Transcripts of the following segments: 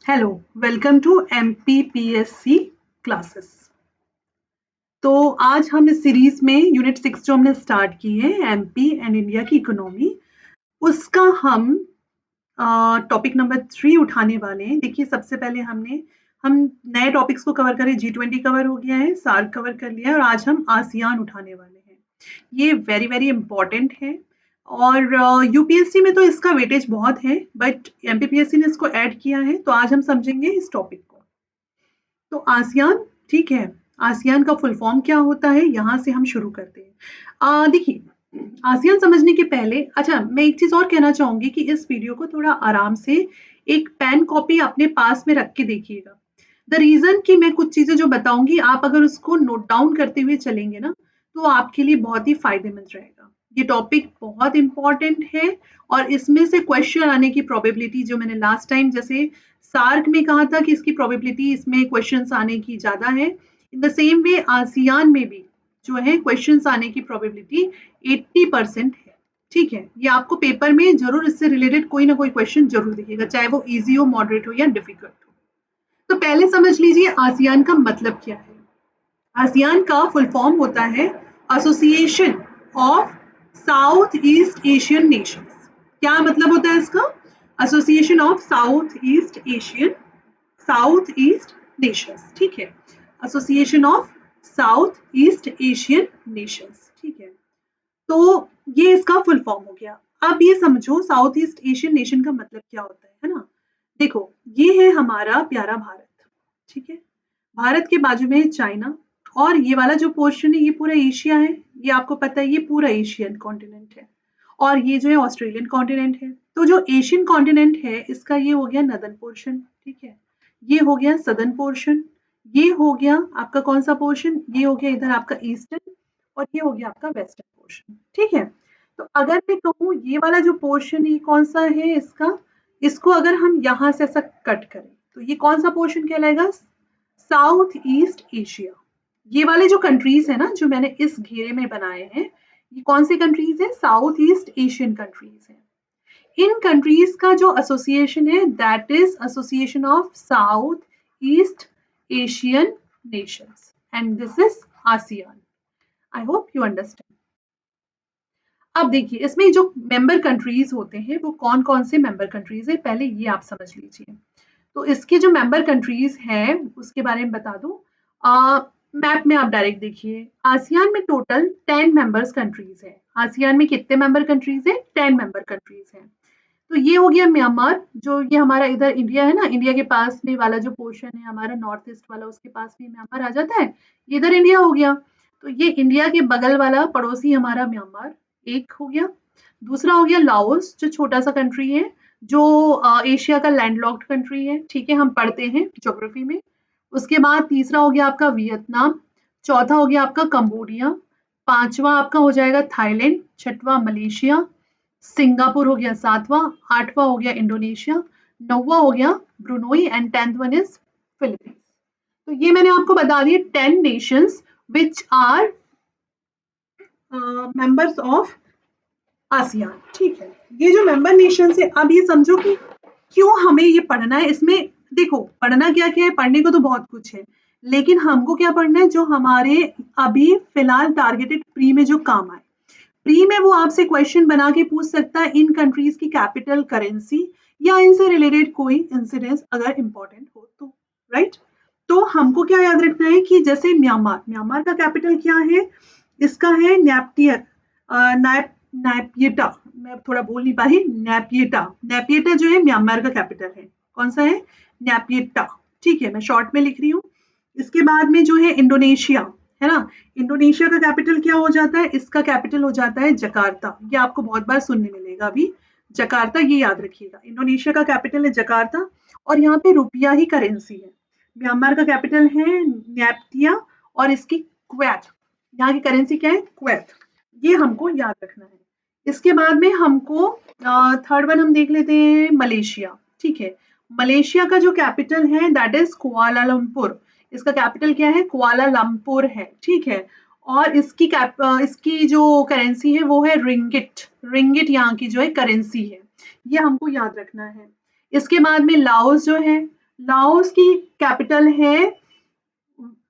Hello, welcome to MPPSC classes. तो आज हम इस सीरीज में यूनिट 6 जो हमने स्टार्ट की है एमपी एंड इंडिया की इकोनॉमी, उसका हम टॉपिक नंबर 3 उठाने वाले हैं। देखिए, सबसे पहले हम नए टॉपिक्स को कवर करें। G20 कवर हो गया है, सार्क कवर कर लिया है और आज हम आसियान उठाने वाले हैं। ये वेरी वेरी इंपॉर्टेंट है और यूपीएससी में तो इसका वेटेज बहुत है, बट एमपीपीएससी ने इसको ऐड किया है, तो आज हम समझेंगे इस टॉपिक को। तो आसियान, ठीक है। आसियान का फुल फॉर्म क्या होता है, यहाँ से हम शुरू करते हैं। देखिए, आसियान समझने के पहले अच्छा मैं एक चीज और कहना चाहूंगी कि इस वीडियो को थोड़ा आराम से एक पेन कॉपी अपने पास में रख के देखिएगा। द रीजन कि मैं कुछ चीजें जो बताऊंगी, आप अगर उसको नोट डाउन करते हुए चलेंगे ना, तो आपके लिए बहुत ही फायदेमंद रहेगा। ये टॉपिक बहुत इंपॉर्टेंट है और इसमें से क्वेश्चन आने की प्रोबेबिलिटी, जो मैंने लास्ट टाइम जैसे सार्क में कहा था कि इसकी प्रोबेबिलिटी इसमें क्वेश्चंस आने की ज्यादा है, in the same way ASEAN में भी जो है क्वेश्चंस आने की प्रोबेबिलिटी 80% है। ठीक है, ये आपको पेपर में जरूर इससे रिलेटेड कोई ना कोई क्वेश्चन जरूर दिखेगा, चाहे वो इजी हो, मॉडरेट हो या डिफिकल्ट हो। तो पहले समझ लीजिए आसियान का मतलब क्या है। आसियान का फुल फॉर्म होता है association of South East Asian Nations. क्या मतलब होता है इसका? Association of South east Nations, ठीक है। Association of South East Asian Nations, ठीक है। तो ये इसका फुल फॉर्म हो गया। अब ये समझो साउथ ईस्ट एशियन नेशन का मतलब क्या होता है ना। देखो, ये है हमारा प्यारा भारत, ठीक है। भारत के बाजू में है चाइना, और ये वाला जो पोर्शन है ये पूरा एशिया है। ये आपको पता है, ये पूरा एशियन कॉन्टिनेंट है। और ये जो है ऑस्ट्रेलियन कॉन्टिनेंट है। तो जो एशियन कॉन्टिनेंट है इसका ये हो गया नदर्न पोर्शन, ठीक है। ये हो गया सदर्न पोर्शन। ये हो गया आपका कौन सा पोर्शन, ये हो गया इधर आपका ईस्टर्न, और ये हो गया आपका वेस्टर्न पोर्शन, ठीक है। तो अगर मैं कहूँ ये वाला जो पोर्शन ये कौन सा है इसका, इसको अगर हम यहाँ से ऐसा कट करें तो ये कौन सा पोर्शन कहलाएगा? South east Asia. ये वाले जो कंट्रीज है ना जो मैंने इस घेरे में बनाए हैं, ये कौन सी कंट्रीज है? साउथ ईस्ट एशियन कंट्रीज है। इन कंट्रीज का जो एसोसिएशन है that is association of South East Asian Nations, and this is ASEAN. I hope you understand. अब देखिए, इसमें जो मेंबर कंट्रीज होते हैं वो कौन कौन से मेंबर कंट्रीज है, पहले ये आप समझ लीजिए। तो इसके जो मेंबर कंट्रीज हैं उसके बारे में बता दूं। मैप में आप डायरेक्ट देखिए, आसियान में टोटल 10 मेंबर्स कंट्रीज हैं। आसियान में कितने मेंबर कंट्रीज हैं? 10 मेंबर कंट्रीज हैं। तो ये हो गया म्यांमार, जो ये हमारा इधर इंडिया है ना, इंडिया के पास में वाला जो पोर्शन है हमारा नॉर्थ ईस्ट वाला, उसके पास में म्यांमार आ जाता है। ये इधर इंडिया हो गया। तो ये इंडिया के बगल वाला पड़ोसी हमारा म्यांमार एक हो गया। दूसरा हो गया लाओस, जो छोटा सा कंट्री है, जो एशिया का लैंडलॉक्ड कंट्री है, ठीक है, हम पढ़ते हैं ज्योग्राफी में। उसके बाद तीसरा हो गया आपका वियतनाम। चौथा हो गया आपका कंबोडिया। पांचवा आपका हो जाएगा थाईलैंड। छठवां मलेशिया। सिंगापुर हो गया सातवां। आठवां हो गया इंडोनेशिया। नौवां हो गया Brunei and 10th one is Philippines. तो ये मैंने आपको बता दिए 10 nations which are members of ASEAN, ठीक है। ये जो मेंबर नेशन है, अब ये समझो कि क्यों हमें ये पढ़ना है। इसमें देखो, पढ़ना क्या क्या है, पढ़ने को तो बहुत कुछ है, लेकिन हमको क्या पढ़ना है जो हमारे अभी फिलहाल टारगेटेड प्री में जो काम आए। प्री में वो आपसे क्वेश्चन बना के पूछ सकता है इन कंट्रीज की कैपिटल, करेंसी, या इनसे रिलेटेड कोई इंसिडेंस अगर इंपॉर्टेंट हो तो, राइट। तो हमको क्या याद रखना है कि जैसे म्यांमार, म्यांमार का कैपिटल क्या है? इसका है नैप्टियर, नैपिएटा। मैं थोड़ा बोल नहीं पा रही, नैपिएटा। नैपिएटा जो है म्यांमार का कैपिटल है। कौन सा है? नैपिएटा, ठीक है, मैं शॉर्ट में लिख रही हूँ। इसके बाद में जो है इंडोनेशिया, है ना। इंडोनेशिया का कैपिटल क्या हो जाता है? इसका कैपिटल हो जाता है जकार्ता। ये आपको बहुत बार सुनने मिलेगा अभी, जकार्ता, ये याद रखिएगा। इंडोनेशिया का कैपिटल है जकार्ता, और यहाँ पे रुपया ही करेंसी है। म्यांमार का कैपिटल है नैप्टिया, और इसकी क्वैत, यहाँ की करेंसी क्या है? क्वैत। ये हमको याद रखना है। इसके बाद में हमको थर्ड वन हम देख लेते हैं, मलेशिया, ठीक है। मलेशिया का जो कैपिटल है दैट इज कुआलालंपुर। इसका कैपिटल क्या है? कुआलालंपुर है, ठीक है। और इसकी जो करेंसी है वो है रिंगिट। रिंगिट यहाँ की जो है करेंसी है। ये हमको याद रखना है। इसके बाद में लाओस जो है, लाओस की कैपिटल है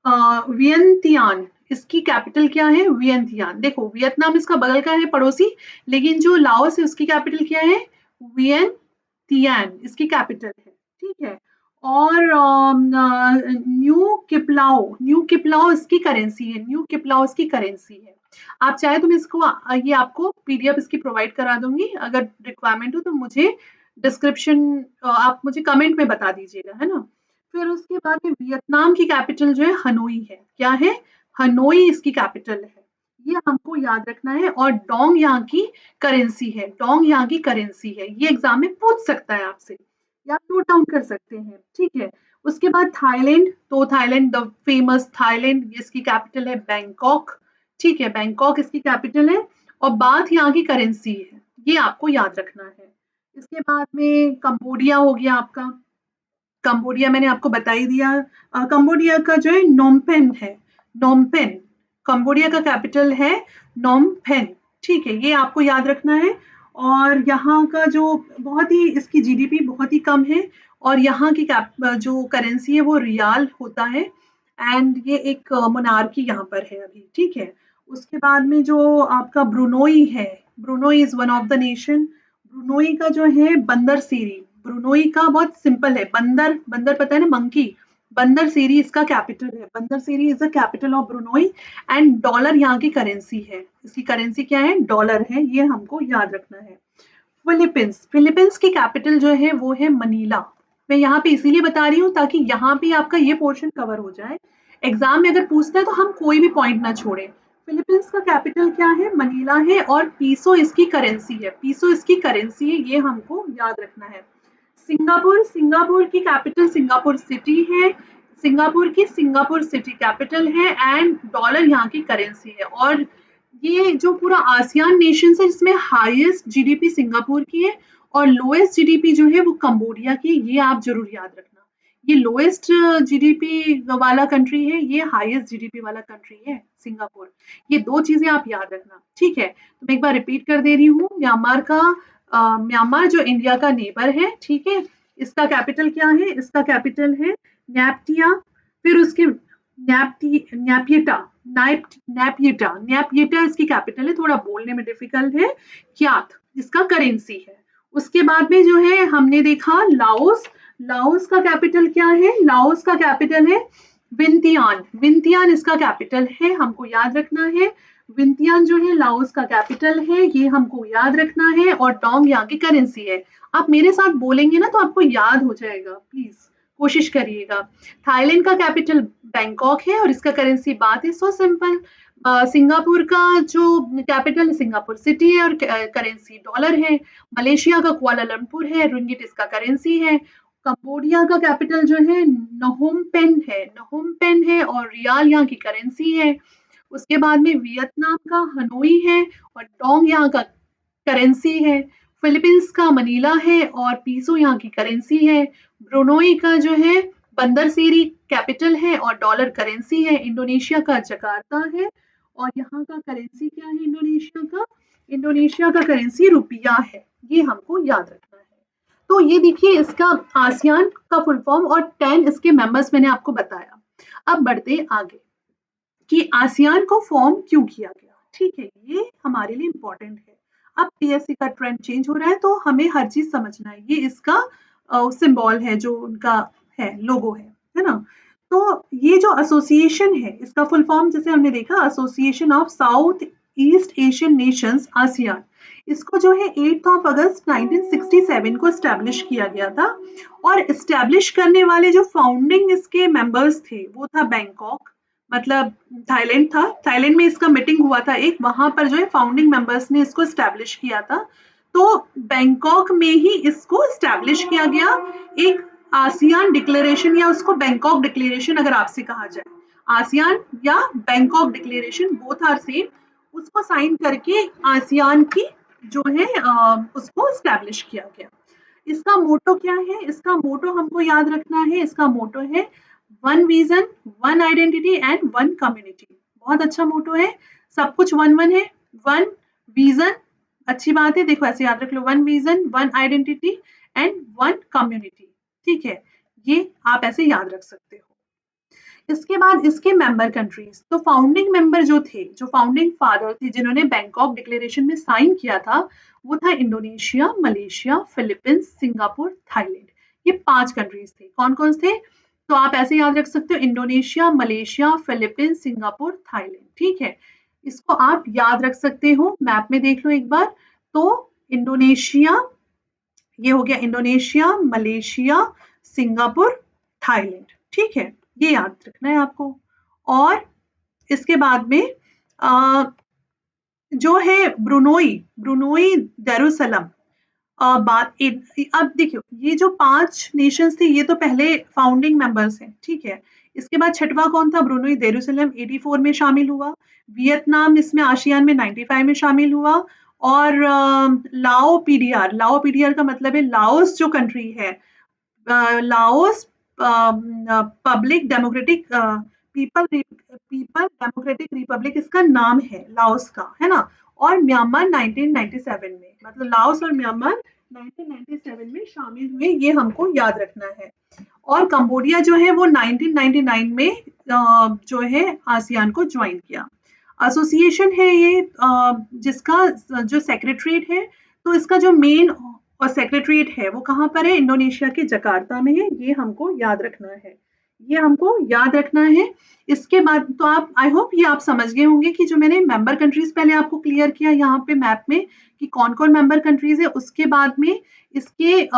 वियंतियान। इसकी कैपिटल क्या है? वियंतियान। देखो वियतनाम इसका बगल का है पड़ोसी, लेकिन जो लाओस है उसकी कैपिटल क्या है? वियंतियान इसकी कैपिटल है। ठीक है। और न्यू किपलाओ इसकी करेंसी है। न्यू किपलाओ इसकी करेंसी है। आप चाहे तो मैं इसको ये आपको पीडीएफ इसकी प्रोवाइड करा दूंगी, अगर रिक्वायरमेंट हो तो मुझे डिस्क्रिप्शन आप मुझे कमेंट में बता दीजिएगा, है ना। फिर उसके बाद में वियतनाम की कैपिटल जो है हनोई है। क्या है? हनोई इसकी कैपिटल है। ये हमको याद रखना है। और डोंग यहाँ की करेंसी है। डोंग यहाँ की करेंसी है। ये एग्जाम में पूछ सकता है आपसे, या आप नोट डाउन कर सकते हैं। ठीक है। उसके बाद थाईलैंड, तो थाईलैंड द फेमस थाईलैंड, इसकी कैपिटल है बैंकॉक। ठीक है, बैंकॉक इसकी कैपिटल है। और बाथ यहाँ की करेंसी है। ये आपको याद रखना है। इसके बाद में कंबोडिया हो गया आपका। कंबोडिया मैंने आपको बता ही दिया। कंबोडिया का जो है नोमपेन है। नोमपेन कंबोडिया का कैपिटल है। नोमपेन। ठीक है, ये आपको याद रखना है। और यहाँ का जो बहुत ही इसकी जीडीपी बहुत ही कम है। और यहाँ की जो करेंसी है वो रियाल होता है। एंड ये एक मोनार्की यहाँ पर है अभी। ठीक है। उसके बाद में जो आपका ब्रुनोई है, Brunei is one of the nation. Brunei का जो है बंदर सीरी। ब्रुनोई का बहुत सिंपल है, बंदर, बंदर पता है ना, मंकी। बंदर सीरी इसका कैपिटल है। Bandar Seri is the capital of Brunei. And dollar यहाँ की करेंसी है। इसकी करेंसी क्या है? डॉलर है। ये हमको याद रखना है। फिलीपींस, फिलीपींस की कैपिटल जो है वो है मनीला। मैं यहाँ पे इसीलिए बता रही हूँ ताकि यहाँ पे आपका ये पोर्शन कवर हो जाए। एग्जाम में अगर पूछता है तो हम कोई भी पॉइंट ना छोड़े। फिलीपींस का कैपिटल क्या है? मनीला है। और पीसो इसकी करेंसी है। पीसो इसकी करेंसी है। ये हमको याद रखना है। सिंगापुर, सिंगापुर की कैपिटल सिंगापुर सिटी है। सिंगापुर की सिंगापुर सिटी कैपिटल है। एंड डॉलर यहाँ की करेंसी है। और ये जो पूरा आसियान नेशन है जिसमें हाईएस्ट जीडीपी सिंगापुर की है और लोएस्ट जीडीपी जो है वो कंबोडिया की। ये आप जरूर याद रखना। ये लोएस्ट जीडीपी वाला कंट्री है, ये हाईएस्ट जीडीपी वाला कंट्री है सिंगापुर। ये दो चीजें आप याद रखना। ठीक है, तो मैं एक बार रिपीट कर दे रही हूँ। म्यांमार का म्यांमार जो इंडिया का नेबर है, ठीक है, इसका कैपिटल क्या है? इसका कैपिटल है नैप्टिया। फिर उसके नैप्येटा, नैप्येटा, नैप्येटा इसकी कैपिटल है। थोड़ा बोलने में डिफिकल्ट है। क्यात इसका करेंसी है। उसके बाद में जो है हमने देखा लाओस। लाओस का कैपिटल क्या है? लाओस का कैपिटल है विंतियान। विंतियान इसका कैपिटल है, हमको याद रखना है। विंतियान जो है लाओस का कैपिटल है, ये हमको याद रखना है। और डोंग यहाँ की करेंसी है। आप मेरे साथ बोलेंगे ना तो आपको याद हो जाएगा, प्लीज कोशिश करिएगा। थाईलैंड का कैपिटल बैंकॉक है और इसका करेंसी बात है। So simple. सिंगापुर का जो कैपिटल सिंगापुर सिटी है और करेंसी डॉलर है। मलेशिया का कुआलालंपुर है, रिंगिट इसका करेंसी है। कंबोडिया का कैपिटल जो है नहोम पेन है। नहोम पेन है और रियाल यहाँ की करेंसी है। उसके बाद में वियतनाम का हनोई है और डोंग यहाँ का करेंसी है। फिलीपींस का मनीला है और पीसो यहाँ की करेंसी है। ब्रुनोई का जो है बंदर सीरी कैपिटल है और डॉलर करेंसी है। इंडोनेशिया का जकार्ता है और यहाँ का करेंसी क्या है? इंडोनेशिया का करेंसी रुपया है। ये हमको याद रखना है। तो ये देखिए इसका आसियान का फुल फॉर्म और 10 इसके मेंबर्स मैंने आपको बताया। अब बढ़ते आगे कि आसियान को फॉर्म क्यों किया गया। ठीक है, ये हमारे लिए इंपॉर्टेंट है। अब पीएससी का ट्रेंड चेंज हो रहा है तो हमें हर चीज समझना है। ये इसका सिंबल है, जो उनका है, लोगो है ना। तो ये जो एसोसिएशन है, इसका फुल फॉर्म जैसे हमने देखा, association of South East Asian Nations ASEAN. इसको जो है 8 ऑफ अगस्त 1967 को स्टैब्लिश किया गया था। और स्टैब्लिश करने वाले जो फाउंडिंग इसके मेंबर्स थे वो था बैंकॉक, मतलब थाईलैंड था। थाईलैंड में इसका मीटिंग हुआ था एक, वहां पर जो है फाउंडिंग मेंबर्स ने इसको स्टैब्लिश किया था। तो बैंकॉक में ही इसको स्टैब्लिश किया गया। एक आसियान डिक्लेरेशन या उसको बैंकॉक डिक्लेरेशन अगर आपसे कहा जाए, आसियान या Bangkok declaration both are same, उसको साइन करके आसियान की जो है उसको स्टैब्लिश किया गया। इसका मोटो क्या है? इसका मोटो हमको याद रखना है। इसका मोटो है one vision, one identity and one community. बहुत अच्छा मोटो है। सब कुछ वन वन है। वन विजन, अच्छी बात है, देखो ऐसे याद रख लो, one vision, one identity and one community. ठीक है, ये आप ऐसे याद रख सकते हो। इसके बाद इसके मेंबर कंट्रीज, तो फाउंडिंग मेंबर जो थे, जो फाउंडिंग फादर थे जिन्होंने बैंकॉक डिक्लेरेशन में साइन किया था, वो था Indonesia, Malaysia, Philippines, Singapore, Thailand. ये 5 कंट्रीज थे। कौन कौन थे? तो आप ऐसे याद रख सकते हो, Indonesia, Malaysia, Philippines, Singapore, Thailand. ठीक है, इसको आप याद रख सकते हो, मैप में देख लो एक बार। तो इंडोनेशिया, ये हो गया इंडोनेशिया, मलेशिया, सिंगापुर, थाईलैंड। ठीक है, ये याद रखना है आपको। और इसके बाद में जो है ब्रुनोई, ब्रुनोई दारुसलाम, बात अब देखियो, ये जो 5 नेशंस थे ये तो पहले फाउंडिंग मेंबर्स हैं। ठीक है, इसके बाद छठवा कौन था? ब्रुनोई दारुसलाम 84 में शामिल हुआ। वियतनाम इसमें आसियान में 95 में शामिल हुआ। और लाओ पीडीआर, लाओ पीडीआर का मतलब है लाओस जो कंट्री है, Laos public democratic people people democratic Republic इसका नाम है, लाओस का, है ना। और म्यांमार 1997 में, मतलब लाओस और म्यांमार 1997 में शामिल हुए, ये हमको याद रखना है। और कंबोडिया जो है वो 1999 में जो है आसियान को ज्वाइन किया। एसोसिएशन है ये, जिसका जो सेक्रेटरीट है, तो इसका जो मेन और सेक्रेटरीट है वो कहाँ पर है? इंडोनेशिया के जकार्ता में है। ये हमको याद रखना है, ये हमको याद रखना है। इसके बाद तो आप, आई होप ये आप समझ गए होंगे कि जो मैंने मेंबर कंट्रीज पहले आपको क्लियर किया यहाँ पे मैप में कि कौन कौन मेंबर कंट्रीज है, उसके बाद में इसके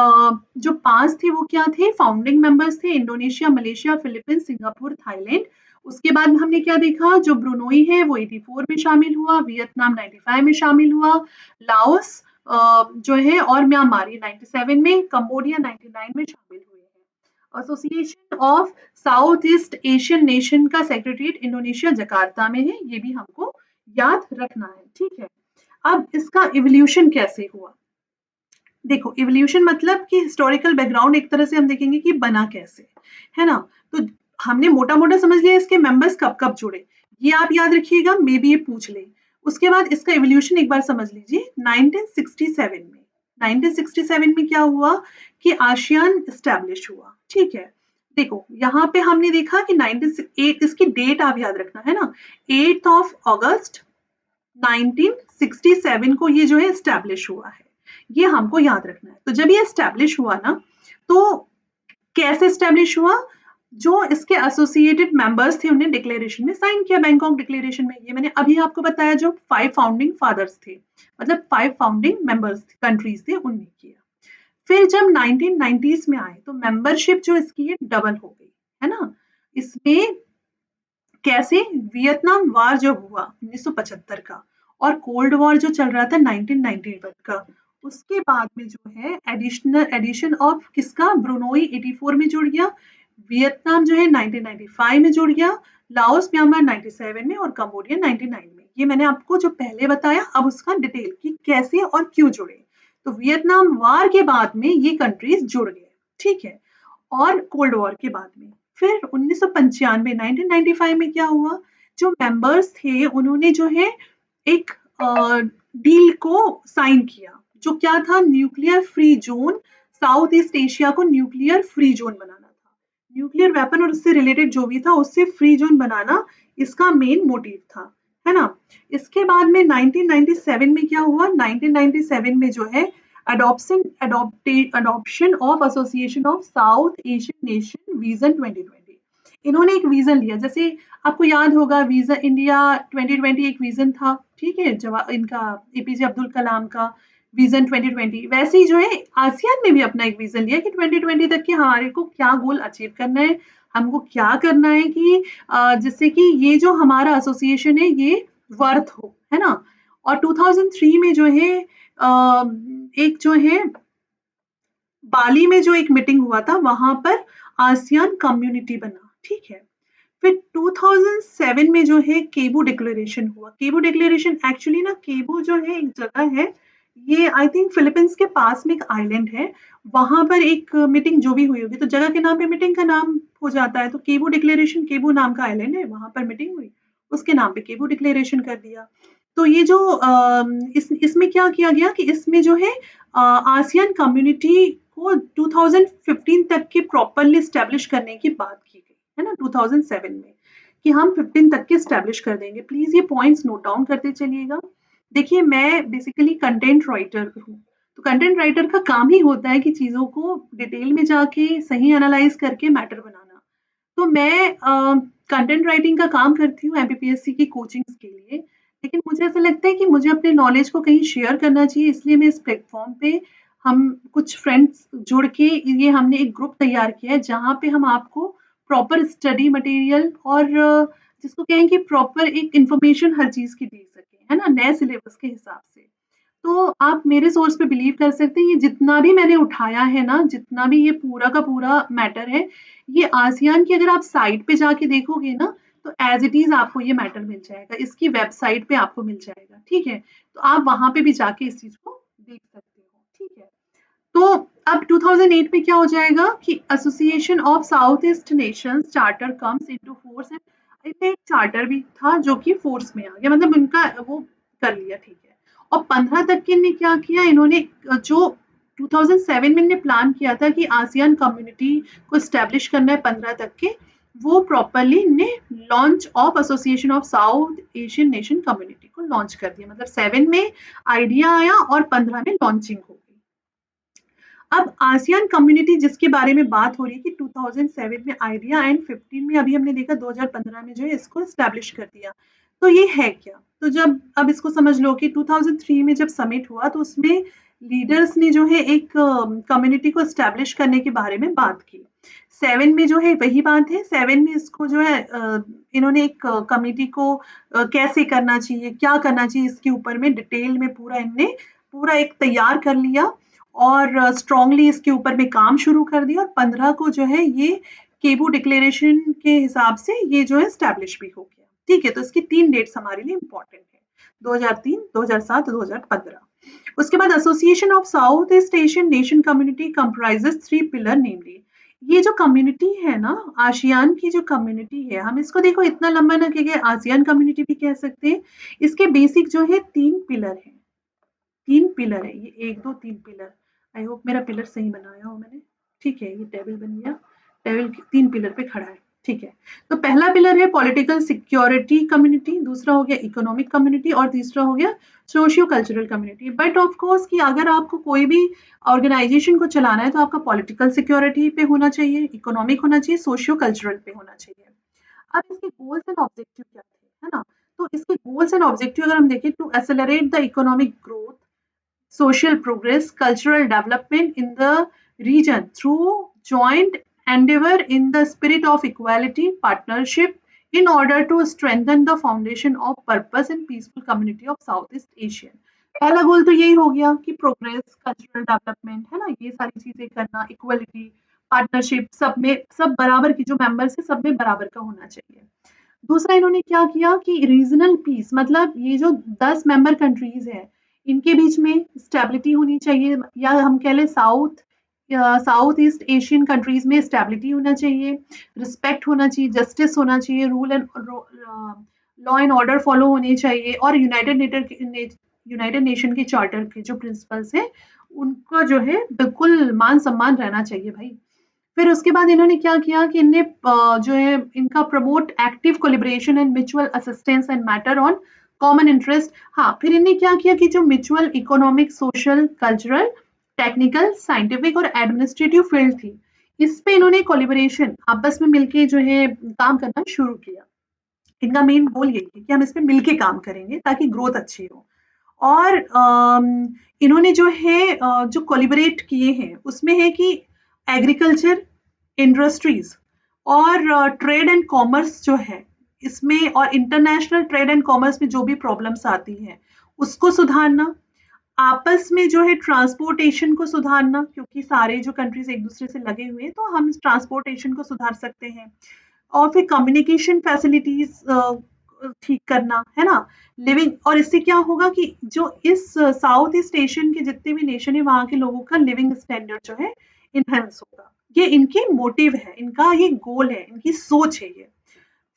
जो 5 थे वो क्या थे? फाउंडिंग मेंबर्स थे, Indonesia, Malaysia, Philippines, Singapore, Thailand. उसके बाद में हमने क्या देखा? जो ब्रुनोई है वो 84 में शामिल हुआ, वियतनाम 95 में शामिल हुआ, लाओस जो है और म्यांमार 97 में, कंबोडिया 99 में शामिल हुए हैं। Association of South East Asian nation का सेक्रेटरीट इंडोनेशिया जकार्ता में है, ये भी हमको याद रखना है। ठीक है, अब इसका इवोल्यूशन कैसे हुआ? देखो, इवोल्यूशन मतलब कि हिस्टोरिकल बैकग्राउंड एक तरह से हम देखेंगे कि बना कैसे, है ना। तो हमने मोटा मोटा समझ लिया इसके मेंबर्स कब कब जुड़े, ये आप याद रखिएगा, मे बी ये पूछ ले। उसके बाद इसका इवोल्यूशन एक बार समझ लीजिए। 1967 में, 1967 में क्या हुआ कि आसियान स्टैब्लिश हुआ। ठीक है, देखो यहाँ पे हमने देखा कि 19 इसकी डेट आप याद रखना, है ना। 8 अगस्त 1967 को ये जो है स्टैब्लिश हुआ है, ये हमको याद रखना है। तो जब ये स्टैब्लिश हुआ ना, तो कैसे स्टैब्लिश हुआ? जो इसके एसोसिएटेड मेंबर्स थे उन्हें डिक्लेरेशन में साइन किया, बैंकॉक डिक्लेरेशन में। ये मैंने अभी आपको बताया, जो 5 फाउंडिंग फादर्स थे, मतलब 5 फाउंडिंग मेंबर्स कंट्रीज थे, उनने किया। फिर जब 1990s में आए तो मेंबरशिप जो इसकी है डबल हो गई, है ना। इसमें कैसे? वियतनाम वार जब हुआ 1975 का, और कोल्ड वॉर जो चल रहा था 1991 का, उसके बाद में जो है एडिशन ऑफ किसका? ब्रुनोई 84 में जुड़ गया, वियतनाम जो है 1995 में जुड़ गया, लाओस म्यांमार 97 में और कंबोडिया 99 में। ये मैंने आपको जो पहले बताया, अब उसका डिटेल कि कैसे और क्यों जुड़े। तो वियतनाम वार के बाद में ये कंट्रीज जुड़ गए। ठीक है, और कोल्ड वॉर के बाद में फिर 1995 1995 में क्या हुआ? जो मेंबर्स थे उन्होंने जो है एक डील को साइन किया, जो क्या था? Nuclear free zone, south east Asia को न्यूक्लियर फ्री जोन बनाना था। न्यूक्लियर वेपन और उससे रिलेटेड जो भी था उससे फ्री जोन बनाना इसका मेन मोटिव था, है ना। इसके बाद में 1997 में क्या हुआ? 1997 में जो है adoption of association of South Asian Nation vision 2020। इन्होंने एक विजन लिया, जैसे आपको याद होगा विजन इंडिया 2020 एक विजन था। ठीक है, जवाब इनका एपीजे अब्दुल कलाम का विजन 2020, वैसे ही जो है आसियान ने भी अपना एक विजन लिया कि 2020 तक के हमारे को क्या गोल अचीव करना है, हमको क्या करना है कि जिससे कि ये जो हमारा एसोसिएशन है ये वर्थ हो, है ना। और 2003 में जो है एक जो है बाली में जो एक मीटिंग हुआ था, वहां पर आसियान कम्युनिटी बना। ठीक है, फिर 2007 में जो है केबू डिक्लेरेशन हुआ। केबू डिक्लेरेशन एक्चुअली ना, केबू जो है एक जगह है, ये आई थिंक फिलीपींस के पास में एक आइलैंड है, वहां पर एक मीटिंग जो भी हुई होगी, तो जगह के नाम पे मीटिंग का नाम हो जाता है। तो केबू डिक्लेरेशन, केबू नाम का आइलैंड है, वहां पर मीटिंग हुई, उसके नाम पे केबू डिक्लेरेशन कर दिया। तो ये जो इसमें क्या किया गया कि इसमें जो है आसियान कम्युनिटी को 2015 तक के प्रॉपरली स्टैब्लिश करने की बात की गई है ना 2007 में, कि हम 15 तक के स्टैब्लिश कर देंगे। प्लीज ये पॉइंट्स नोट डाउन करते चलिएगा। देखिए मैं बेसिकली कंटेंट राइटर हूँ, तो कंटेंट राइटर का काम ही होता है कि चीजों को डिटेल में जाके सही एनालाइज करके मैटर बनाना। तो मैं कंटेंट राइटिंग का काम करती हूँ एमपीपीएससी की कोचिंग्स के लिए, लेकिन मुझे ऐसा लगता है कि मुझे अपने नॉलेज को कहीं शेयर करना चाहिए, इसलिए मैं इस प्लेटफॉर्म पे हम कुछ फ्रेंड्स जुड़ के ये हमने एक ग्रुप तैयार किया है जहाँ पे हम आपको प्रॉपर स्टडी मटेरियल और जिसको कहें कि प्रॉपर एक इंफॉर्मेशन हर चीज़ की दे सके, है ना, नए सिलेबस के हिसाब से। तो आप मेरे सोर्स पे बिलीव कर सकते हैं, ये जितना भी मैंने उठाया है ना, जितना भी ये पूरा का पूरा मैटर है, ये आसियान की अगर आप साइट पे जाके देखोगे ना, तो एज इट इज आपको ये मैटर मिल जाएगा, इसकी वेबसाइट पे आपको मिल जाएगा, ठीक है। तो आप वहां पे भी जाके इस चीज को देख सकते हो, ठीक है। तो अब 2008 में क्या हो जाएगा कि association of South east Nations charter comes into force, and इनमें एक चार्टर भी था जो कि फोर्स में आ गया, मतलब उनका वो कर लिया, ठीक है। और 15 तक के ने क्या किया इन्होंने, जो 2007 में इन्होंने प्लान किया था कि आसियान कम्युनिटी को स्टैब्लिश करना है 15 तक के, वो प्रॉपरली ने launch of association of South Asian Nation community को लॉन्च कर दिया, मतलब 7 में आइडिया आया और 15 में लॉन्चिंग हो गई। अब आसियान कम्युनिटी जिसके बारे में बात हो रही है कि 2007 में आइडिया एंड 15 में अभी हमने देखा 2015 में जो है इसको स्टैब्लिश कर दिया। तो ये है क्या? तो जब अब इसको समझ लो कि 2003 में जब समिट हुआ तो उसमें लीडर्स ने जो है एक कम्युनिटी को स्टैब्लिश करने के बारे में बात की। 7 में जो है वही बात है, 7 में इसको जो है इन्होंने एक कमेटी को कैसे करना चाहिए, क्या करना चाहिए, इसके ऊपर में डिटेल में पूरा इनने पूरा एक तैयार कर लिया और स्ट्रांगली इसके ऊपर में काम शुरू कर दिया, और 15 को जो है ये केबू डिक्लेरेशन के हिसाब से ये जो है स्टैब्लिश भी हो गया, ठीक है। तो इसकी 3 डेट्स हमारे लिए इंपॉर्टेंट है, 2003, 2007, 2015। उसके बाद Association of South East Asian Nation community comprises 3 pillar, namely ये जो कम्युनिटी है ना, आसियान की जो कम्युनिटी है, हम इसको देखो इतना लंबा ना कहेंगे, आसियान कम्युनिटी भी कह सकते हैं। इसके बेसिक जो है 3 पिलर है, 3 पिलर है ये, 1 2 3 पिलर। आई होप मेरा पिलर सही बनाया हो मैंने, ठीक है। ये टेबल बन गया, टेबल 3 पिलर पे खड़ा है, ठीक है। तो पहला पिलर है पॉलिटिकल सिक्योरिटी कम्युनिटी, दूसरा हो गया इकोनॉमिक कम्युनिटी, और तीसरा हो गया socio cultural community. But of course कि अगर आपको कोई भी ऑर्गेनाइजेशन को चलाना है तो आपका पॉलिटिकल सिक्योरिटी पे होना चाहिए, इकोनॉमिक होना चाहिए, सोशियो कल्चरल पे होना चाहिए। अब इसके गोल्स एंड ऑब्जेक्टिव क्या थे, है ना? तो इसके गोल्स एंड ऑब्जेक्टिव अगर हम देखें, to accelerate the economic growth, social progress, cultural development in the region through joint endeavor in the spirit of equality, partnership, in order to strengthen the foundation of purpose and peaceful community of Southeast Asia। पहला गोल तो यही हो गया कि progress, cultural development, है ना, ये सारी चीजें करना, इक्वलिटी, पार्टनरशिप, सब में सब बराबर की जो मेंबर्स है सब में बराबर का होना चाहिए। दूसरा इन्होंने क्या किया कि रीजनल पीस, मतलब ये जो 10 मेंबर कंट्रीज है इनके बीच में स्टेबिलिटी होनी चाहिए, या हम कह लें साउथ ईस्ट एशियन कंट्रीज में स्टेबिलिटी होना चाहिए, रिस्पेक्ट होना चाहिए, जस्टिस होना चाहिए, rule and law and order follow होने चाहिए, और यूनाइटेड नेशन के चार्टर के जो प्रिंसिपल्स हैं उनका जो है बिल्कुल मान सम्मान रहना चाहिए भाई। फिर उसके बाद इन्होंने क्या किया कि इनने जो है इनका promote active calibration and mutual assistance and matter on common interest. हाँ, फिर इनने क्या किया कि जो mutual economic, social, cultural, technical, scientific और एडमिनिस्ट्रेटिव फील्ड थी, इस पे इन्होंने कोलिब्रेशन आपस में मिलके जो है काम करना शुरू किया। इनका मेन गोल यही है कि हम इस पे मिलके काम करेंगे ताकि ग्रोथ अच्छी हो। और इन्होंने जो है जो कोलिबरेट किए हैं उसमें है कि एग्रीकल्चर, इंडस्ट्रीज और ट्रेड एंड कॉमर्स जो है इसमें, और इंटरनेशनल ट्रेड एंड कॉमर्स में जो भी प्रॉब्लम्स आती हैं उसको सुधारना, आपस में जो है ट्रांसपोर्टेशन को सुधारना, क्योंकि सारे जो कंट्रीज एक दूसरे से लगे हुए हैं तो हम इस ट्रांसपोर्टेशन को सुधार सकते हैं, और फिर कम्युनिकेशन फैसिलिटीज ठीक करना, है ना, लिविंग। और इससे क्या होगा कि जो इस साउथ ईस्ट एशियन के जितने भी नेशन है वहाँ के लोगों का लिविंग स्टैंडर्ड जो है इनहेंस होगा। ये इनके मोटिव है, इनका ये गोल है, इनकी सोच है।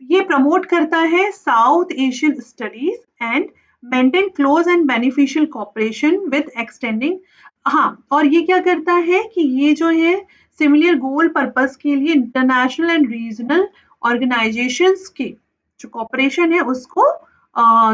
ये प्रमोट करता है South Asian studies and maintain close and beneficial cooperation with extending हाँ, और ये क्या करता है कि ये जो है सिमिलर गोल पर्पस के लिए इंटरनेशनल एंड रीजनल ऑर्गेनाइजेशंस की जो कॉपरेशन है उसको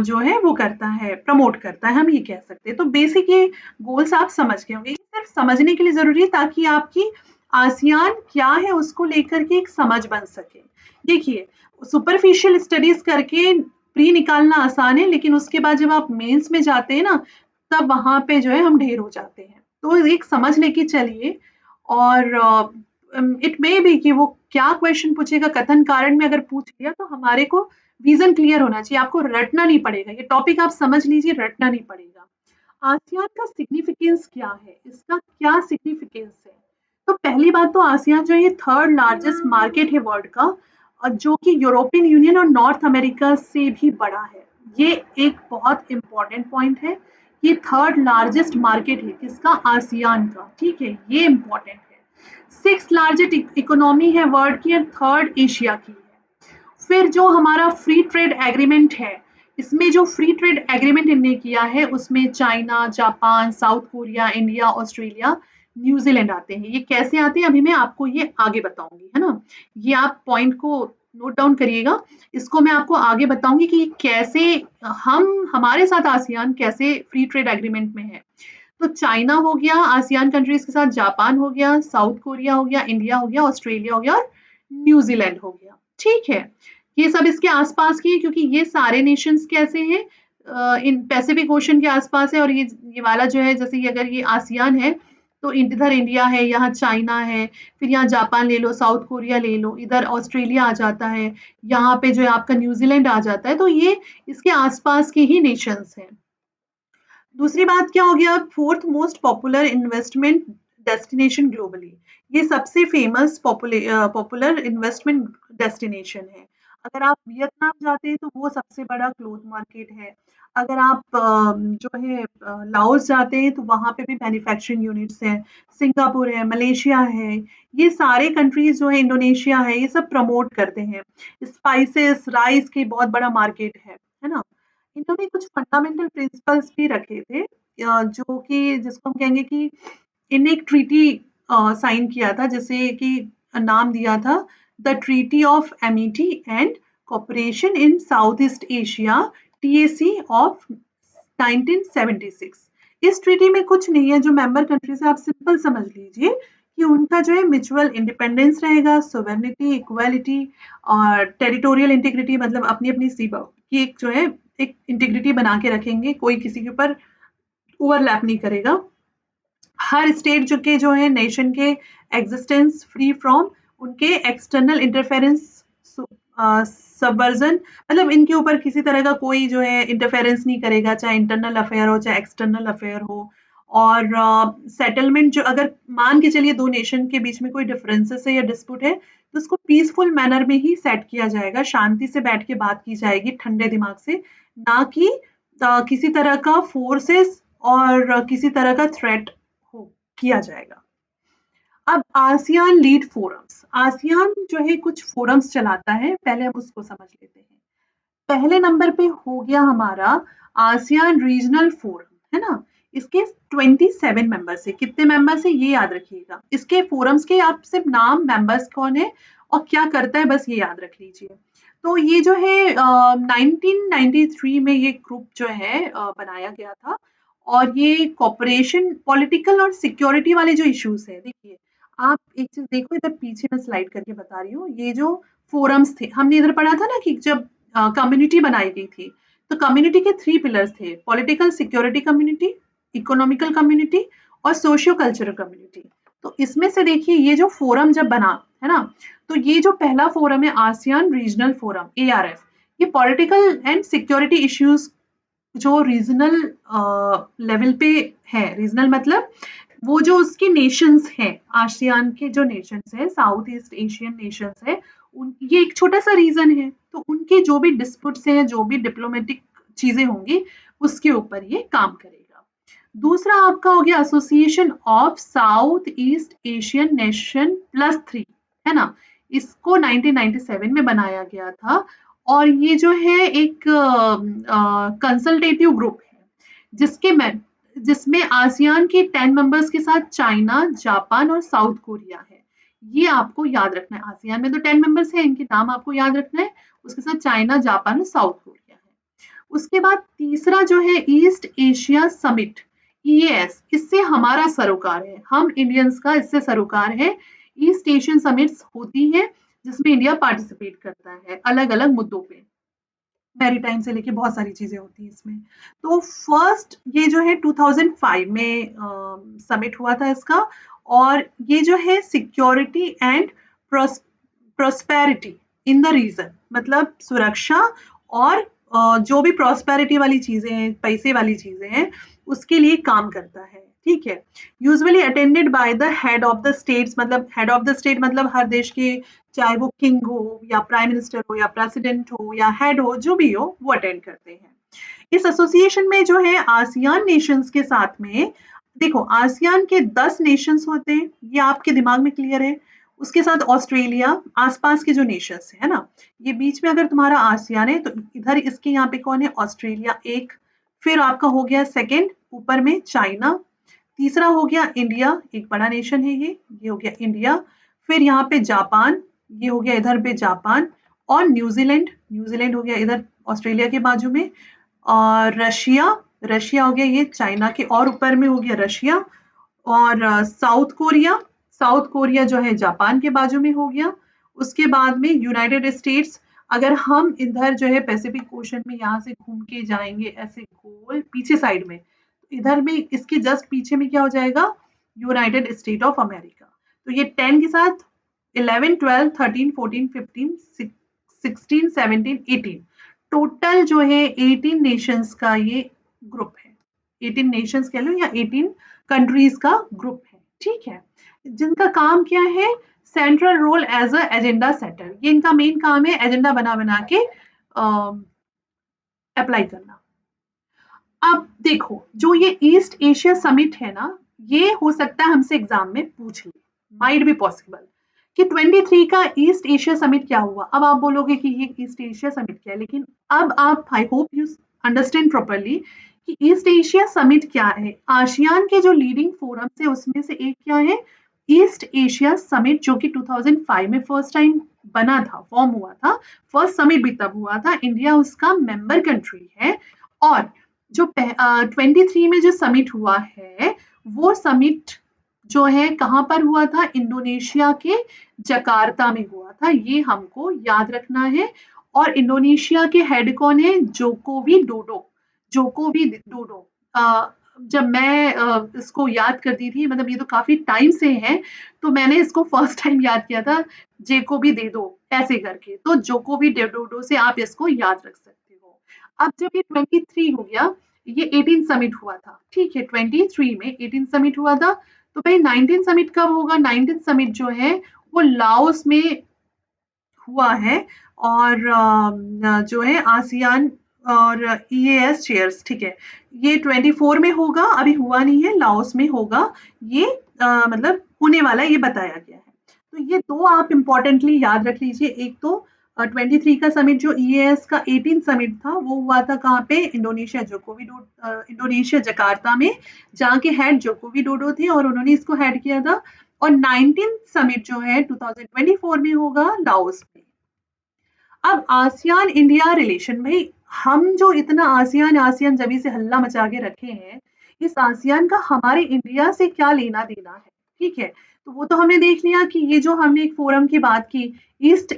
जो है वो करता है, प्रमोट करता है, हम ये कह सकते हैं। तो बेसिक ये गोल्स आप समझ गए होंगे। ये सिर्फ समझने के लिए ज़रूरी है ताकि आपकी आसियान क्या है उसको लेकर के एक समझ बन सके। देखिए, सुपरफिशियल स्टडीज़ करके प्री निकालना आसान है, लेकिन उसके बाद जब आप मेंस में जाते हैं ना, तब वहाँ पे जो है हम ढेर हो जाते हैं। तो एक समझ लेके चलिए। और इट मे बी कि वो क्या क्वेश्चन पूछेगा, कथन कारण में अगर पूछ लिया तो हमारे को विजन क्लियर होना चाहिए, आपको रटना नहीं पड़ेगा, ये टॉपिक आप समझ लीजिए, रटना नहीं पड़ेगा। आसियान का सिग्निफिकेंस क्या है, इसका क्या सिग्निफिकेंस है? तो पहली बात तो आसियान जो है ये थर्ड लार्जेस्ट मार्केट है वर्ल्ड का, और जो कि यूरोपियन यूनियन और नॉर्थ अमेरिका से भी बड़ा है। ये एक बहुत इंपॉर्टेंट पॉइंट है। ये थर्ड लार्जेस्ट मार्केट है किसका, आसियान का, ठीक है, ये इंपॉर्टेंट है। सिक्स लार्जेस्ट इकोनॉमी है वर्ल्ड की, और थर्ड एशिया की है। फिर जो हमारा फ्री ट्रेड एग्रीमेंट है, इसमें जो फ्री ट्रेड एग्रीमेंट इनने किया है उसमें China, Japan, south Korea, India, Australia, New Zealand आते हैं। ये कैसे आते हैं अभी मैं आपको ये आगे बताऊंगी, है ना। ये आप पॉइंट को नोट डाउन करिएगा, इसको मैं आपको आगे बताऊंगी कि कैसे हम हमारे साथ आसियान कैसे फ्री ट्रेड एग्रीमेंट में है। तो चाइना हो गया आसियान कंट्रीज के साथ, जापान हो गया, साउथ कोरिया हो गया, इंडिया हो गया, ऑस्ट्रेलिया हो गया और न्यूजीलैंड हो गया, ठीक है। ये सब इसके आसपास की है क्योंकि ये सारे नेशंस कैसे हैं, इन पैसिफिक ओशन के आसपास है। और ये वाला जो है, जैसे कि अगर ये आसियान है तो इधर इंडिया है, यहाँ चाइना है, फिर यहाँ जापान ले लो, साउथ कोरिया ले लो, इधर ऑस्ट्रेलिया आ जाता है, यहाँ पे जो है आपका न्यूजीलैंड आ जाता है। तो ये इसके आसपास के ही नेशंस हैं। दूसरी बात क्या हो गया, fourth most popular investment destination globally. ये सबसे फेमस पॉपुलर इन्वेस्टमेंट डेस्टिनेशन है। अगर आप वियतनाम जाते हैं तो वो सबसे बड़ा क्लोथ मार्केट है। अगर आप जो है लाओस जाते हैं तो वहाँ पे भी मैन्युफैक्चरिंग यूनिट्स हैं। सिंगापुर है, मलेशिया है, ये सारे कंट्रीज जो है, इंडोनेशिया है, ये सब प्रमोट करते हैं। स्पाइसेस, राइस की बहुत बड़ा मार्केट है ना। इन्होंने कुछ फंडामेंटल प्रिंसिपल्स भी रखे थे, जो कि जिसको हम कहेंगे कि इनने एक ट्रीटी साइन किया था, जिसे कि नाम दिया था the treaty of Amity and cooperation in south east Asia, TAC of 1976। इस ट्रीटी में कुछ नहीं है, जो मेंबर कंट्रीज है आप सिंपल समझ लीजिए कि उनका जो है म्यूचुअल इंडिपेंडेंस रहेगा, सोवेरेनिटी, इक्वालिटी और टेरिटोरियल इंटीग्रिटी, मतलब अपनी अपनी सीमा की एक जो है एक इंटीग्रिटी बना के रखेंगे, कोई किसी के ऊपर ओवरलैप नहीं करेगा। हर स्टेट जो के जो है नेशन के एग्जिस्टेंस फ्री फ्रॉम उनके एक्सटर्नल इंटरफेरेंस, सबवर्जन, मतलब इनके ऊपर किसी तरह का कोई जो है इंटरफेरेंस नहीं करेगा, चाहे इंटरनल अफेयर हो चाहे एक्सटर्नल अफेयर हो। और सेटलमेंट जो अगर मान के चलिए दो नेशन के बीच में कोई डिफरेंसेस है या डिस्प्यूट है तो उसको पीसफुल मैनर में ही सेट किया जाएगा, शांति से बैठ के बात की जाएगी ठंडे दिमाग से, ना कि किसी तरह का फोर्सेस और किसी तरह का थ्रेट हो किया जाएगा। अब आसियान लीड फोरम्स, आसियान जो है कुछ फोरम्स चलाता है, पहले हम उसको समझ लेते हैं। पहले नंबर पे हो गया हमारा आसियान रीजनल फोरम, है ना। इसके 27 मेंबर्स है, कितने मेंबर्स है ये याद रखिएगा। इसके फोरम्स के आप सिर्फ नाम, मेंबर्स कौन है और क्या करता है, बस ये याद रख लीजिए। तो ये जो है 1993 में ये ग्रुप जो है बनाया गया था। और ये कॉपरेशन, पॉलिटिकल और सिक्योरिटी वाले जो इश्यूज है, देखिए आप एक चीज देखो, इधर पीछे मैं स्लाइड करके बता रही हूँ। ये जो फोरम्स थे हमने इधर पढ़ा था ना कि जब कम्युनिटी बनाई गई थी, तो कम्युनिटी के 3 पिलर्स थे, political security community, economical community और सोशियो कल्चरल कम्युनिटी। तो इसमें से देखिए ये जो फोरम जब बना, है ना, तो ये जो पहला फोरम है आसियान रीजनल फोरम, ARF, ये पॉलिटिकल एंड सिक्योरिटी इश्यूज जो रीजनल लेवल पे है, रीजनल मतलब वो जो उसके नेशंस हैं, आसियान के जो नेशंस हैं, साउथ ईस्ट एशियन नेशंस है, ये एक छोटा सा रीजन है, तो उनके जो भी डिस्प्यूट्स हैं, जो भी डिप्लोमेटिक चीजें होंगी उसके ऊपर ये काम करेगा। दूसरा आपका हो गया association of South East Asian nation plus 3, है ना। इसको 1997 में बनाया गया था। और ये जो है एक कंसल्टेटिव ग्रुप है, जिसके जिसमें आसियान के 10 मेंबर्स के साथ चाइना, जापान और साउथ कोरिया है। ये आपको याद रखना है। आसियान में तो 10 मेंबर्स हैं, इनके नाम आपको याद रखना है। उसके साथ चाइना, जापान और साउथ कोरिया है। उसके बाद तीसरा जो है ईस्ट एशिया समिट, ईएएस, इससे हमारा सरोकार है, हम इंडियंस का इससे सरोकार है। ईस्ट एशियन समिट्स होती है जिसमें इंडिया पार्टिसिपेट करता है अलग अलग मुद्दों पे, मैरीटाइम से लेके बहुत सारी चीजें होती हैं इसमें। तो फर्स्ट ये जो है 2005 में समिट हुआ था इसका, और ये जो है security and prosperity in the region, मतलब सुरक्षा और जो भी प्रोस्पेरिटी वाली चीजें हैं, पैसे वाली चीजें हैं, उसके लिए काम करता है। ठीक है। Usually attended by the head of the states, मतलब हेड ऑफ द स्टेट मतलब हर देश के, चाहे वो किंग हो या प्राइम मिनिस्टर हो या प्रेसिडेंट हो या हेड हो, जो भी हो वो अटेंड करते हैं। इस एसोसिएशन में जो है आसियान नेशंस के साथ में, देखो आसियान के 10 नेशंस होते हैं, ये आपके दिमाग में क्लियर है। उसके साथ ऑस्ट्रेलिया, आसपास के जो नेशंस है ना, ये बीच में अगर तुम्हारा आसियान है तो इधर इसके यहाँ पे कौन है, ऑस्ट्रेलिया एक, फिर आपका हो गया सेकंड ऊपर में चाइना, तीसरा हो गया इंडिया, एक बड़ा नेशन है ये हो गया इंडिया, फिर यहाँ पे जापान, ये हो गया इधर पे जापान, और न्यूजीलैंड, न्यूजीलैंड हो गया इधर ऑस्ट्रेलिया के बाजू में, और रशिया, रशिया हो गया ये चाइना के और ऊपर में हो गया रशिया, और साउथ कोरिया, साउथ कोरिया जो है जापान के बाजू में हो गया। उसके बाद में यूनाइटेड स्टेट्स, अगर हम इधर जो है पैसिफिक ओशन में यहाँ से घूम के जाएंगे ऐसे गोल पीछे साइड में, इधर में इसके जस्ट पीछे में क्या हो जाएगा, यूनाइटेड स्टेट ऑफ अमेरिका। तो ये 10 के साथ 11, 12, 13, 14, 15, 16, 17, 18, टोटल जो है 18 नेशंस का ये ग्रुप है। 18 नेशंस कह लो या 18 कंट्रीज का ग्रुप है। ठीक है। जिनका काम क्या है, central role as a agenda setter, ये इनका मेन काम है, एजेंडा बना बना के अप्लाई करना। अब देखो जो ये ईस्ट एशिया समिट है ना, ये हो सकता है हमसे एग्जाम में पूछ ले, माइट बी पॉसिबल कि 23 का ईस्ट एशिया समिट क्या हुआ। अब आप बोलोगे कि ये ईस्ट एशिया समिट क्या है, लेकिन अब आप, I hope you understand properly कि ईस्ट एशिया समिट क्या है। आसियान के जो लीडिंग फोरम है उसमें से एक क्या है, ईस्ट एशिया समिट, जो कि 2005 में फर्स्ट टाइम बना था, फॉर्म हुआ था। फर्स्ट समिट भी तब हुआ था, इंडिया उसका मेंबर कंट्री है। और जो 23 में जो समिट हुआ है, वो समिट जो है कहाँ पर हुआ था, इंडोनेशिया के जकार्ता में हुआ था, ये हमको याद रखना है। और इंडोनेशिया के हेड कौन है, जोको विडोडो, जोको विडोडो। जब मैं इसको याद करती थी, मतलब ये तो काफी टाइम से है, तो मैंने इसको फर्स्ट टाइम याद किया था, जेको भी दे दो ऐसे करके, तो जोको विडोडो से आप इसको याद रख सकते हो। अब जब ये 23 हो गया, ये 18 समिट हुआ था, ठीक है, 23 में 18 समिट हुआ था। तो भाई 19 समिट कब होगा, 19 समिट जो है वो लाओस में हुआ है। और जो है आसियान और ईएएस चेयर्स, ठीक है, ये 24 में होगा, अभी हुआ नहीं है, लाओस में होगा ये, मतलब होने वाला ये बताया गया है। तो ये दो आप इम्पोर्टेंटली याद रख लीजिए। एक तो 23 का समिट जो ईएएस का 18 समिट था, वो हुआ था कहाँ पे, इंडोनेशिया, इंडोनेशिया जकार्ता में, जहाँ के हेड जोको विडोडो थे और उन्होंने इसको हेड किया था। और 19 समिट जो है 2024 में होगा लाओस में। अब आसियान इंडिया रिलेशन में, हम जो इतना आसियान आसियान जभी से हल्ला मचा के रखे हैं, इस आसियान का हमारे इंडिया से क्या लेना देना है। ठीक है। तो वो तो हमने देख लिया कि ये जो हमने एक फोरम की बात की, ईस्ट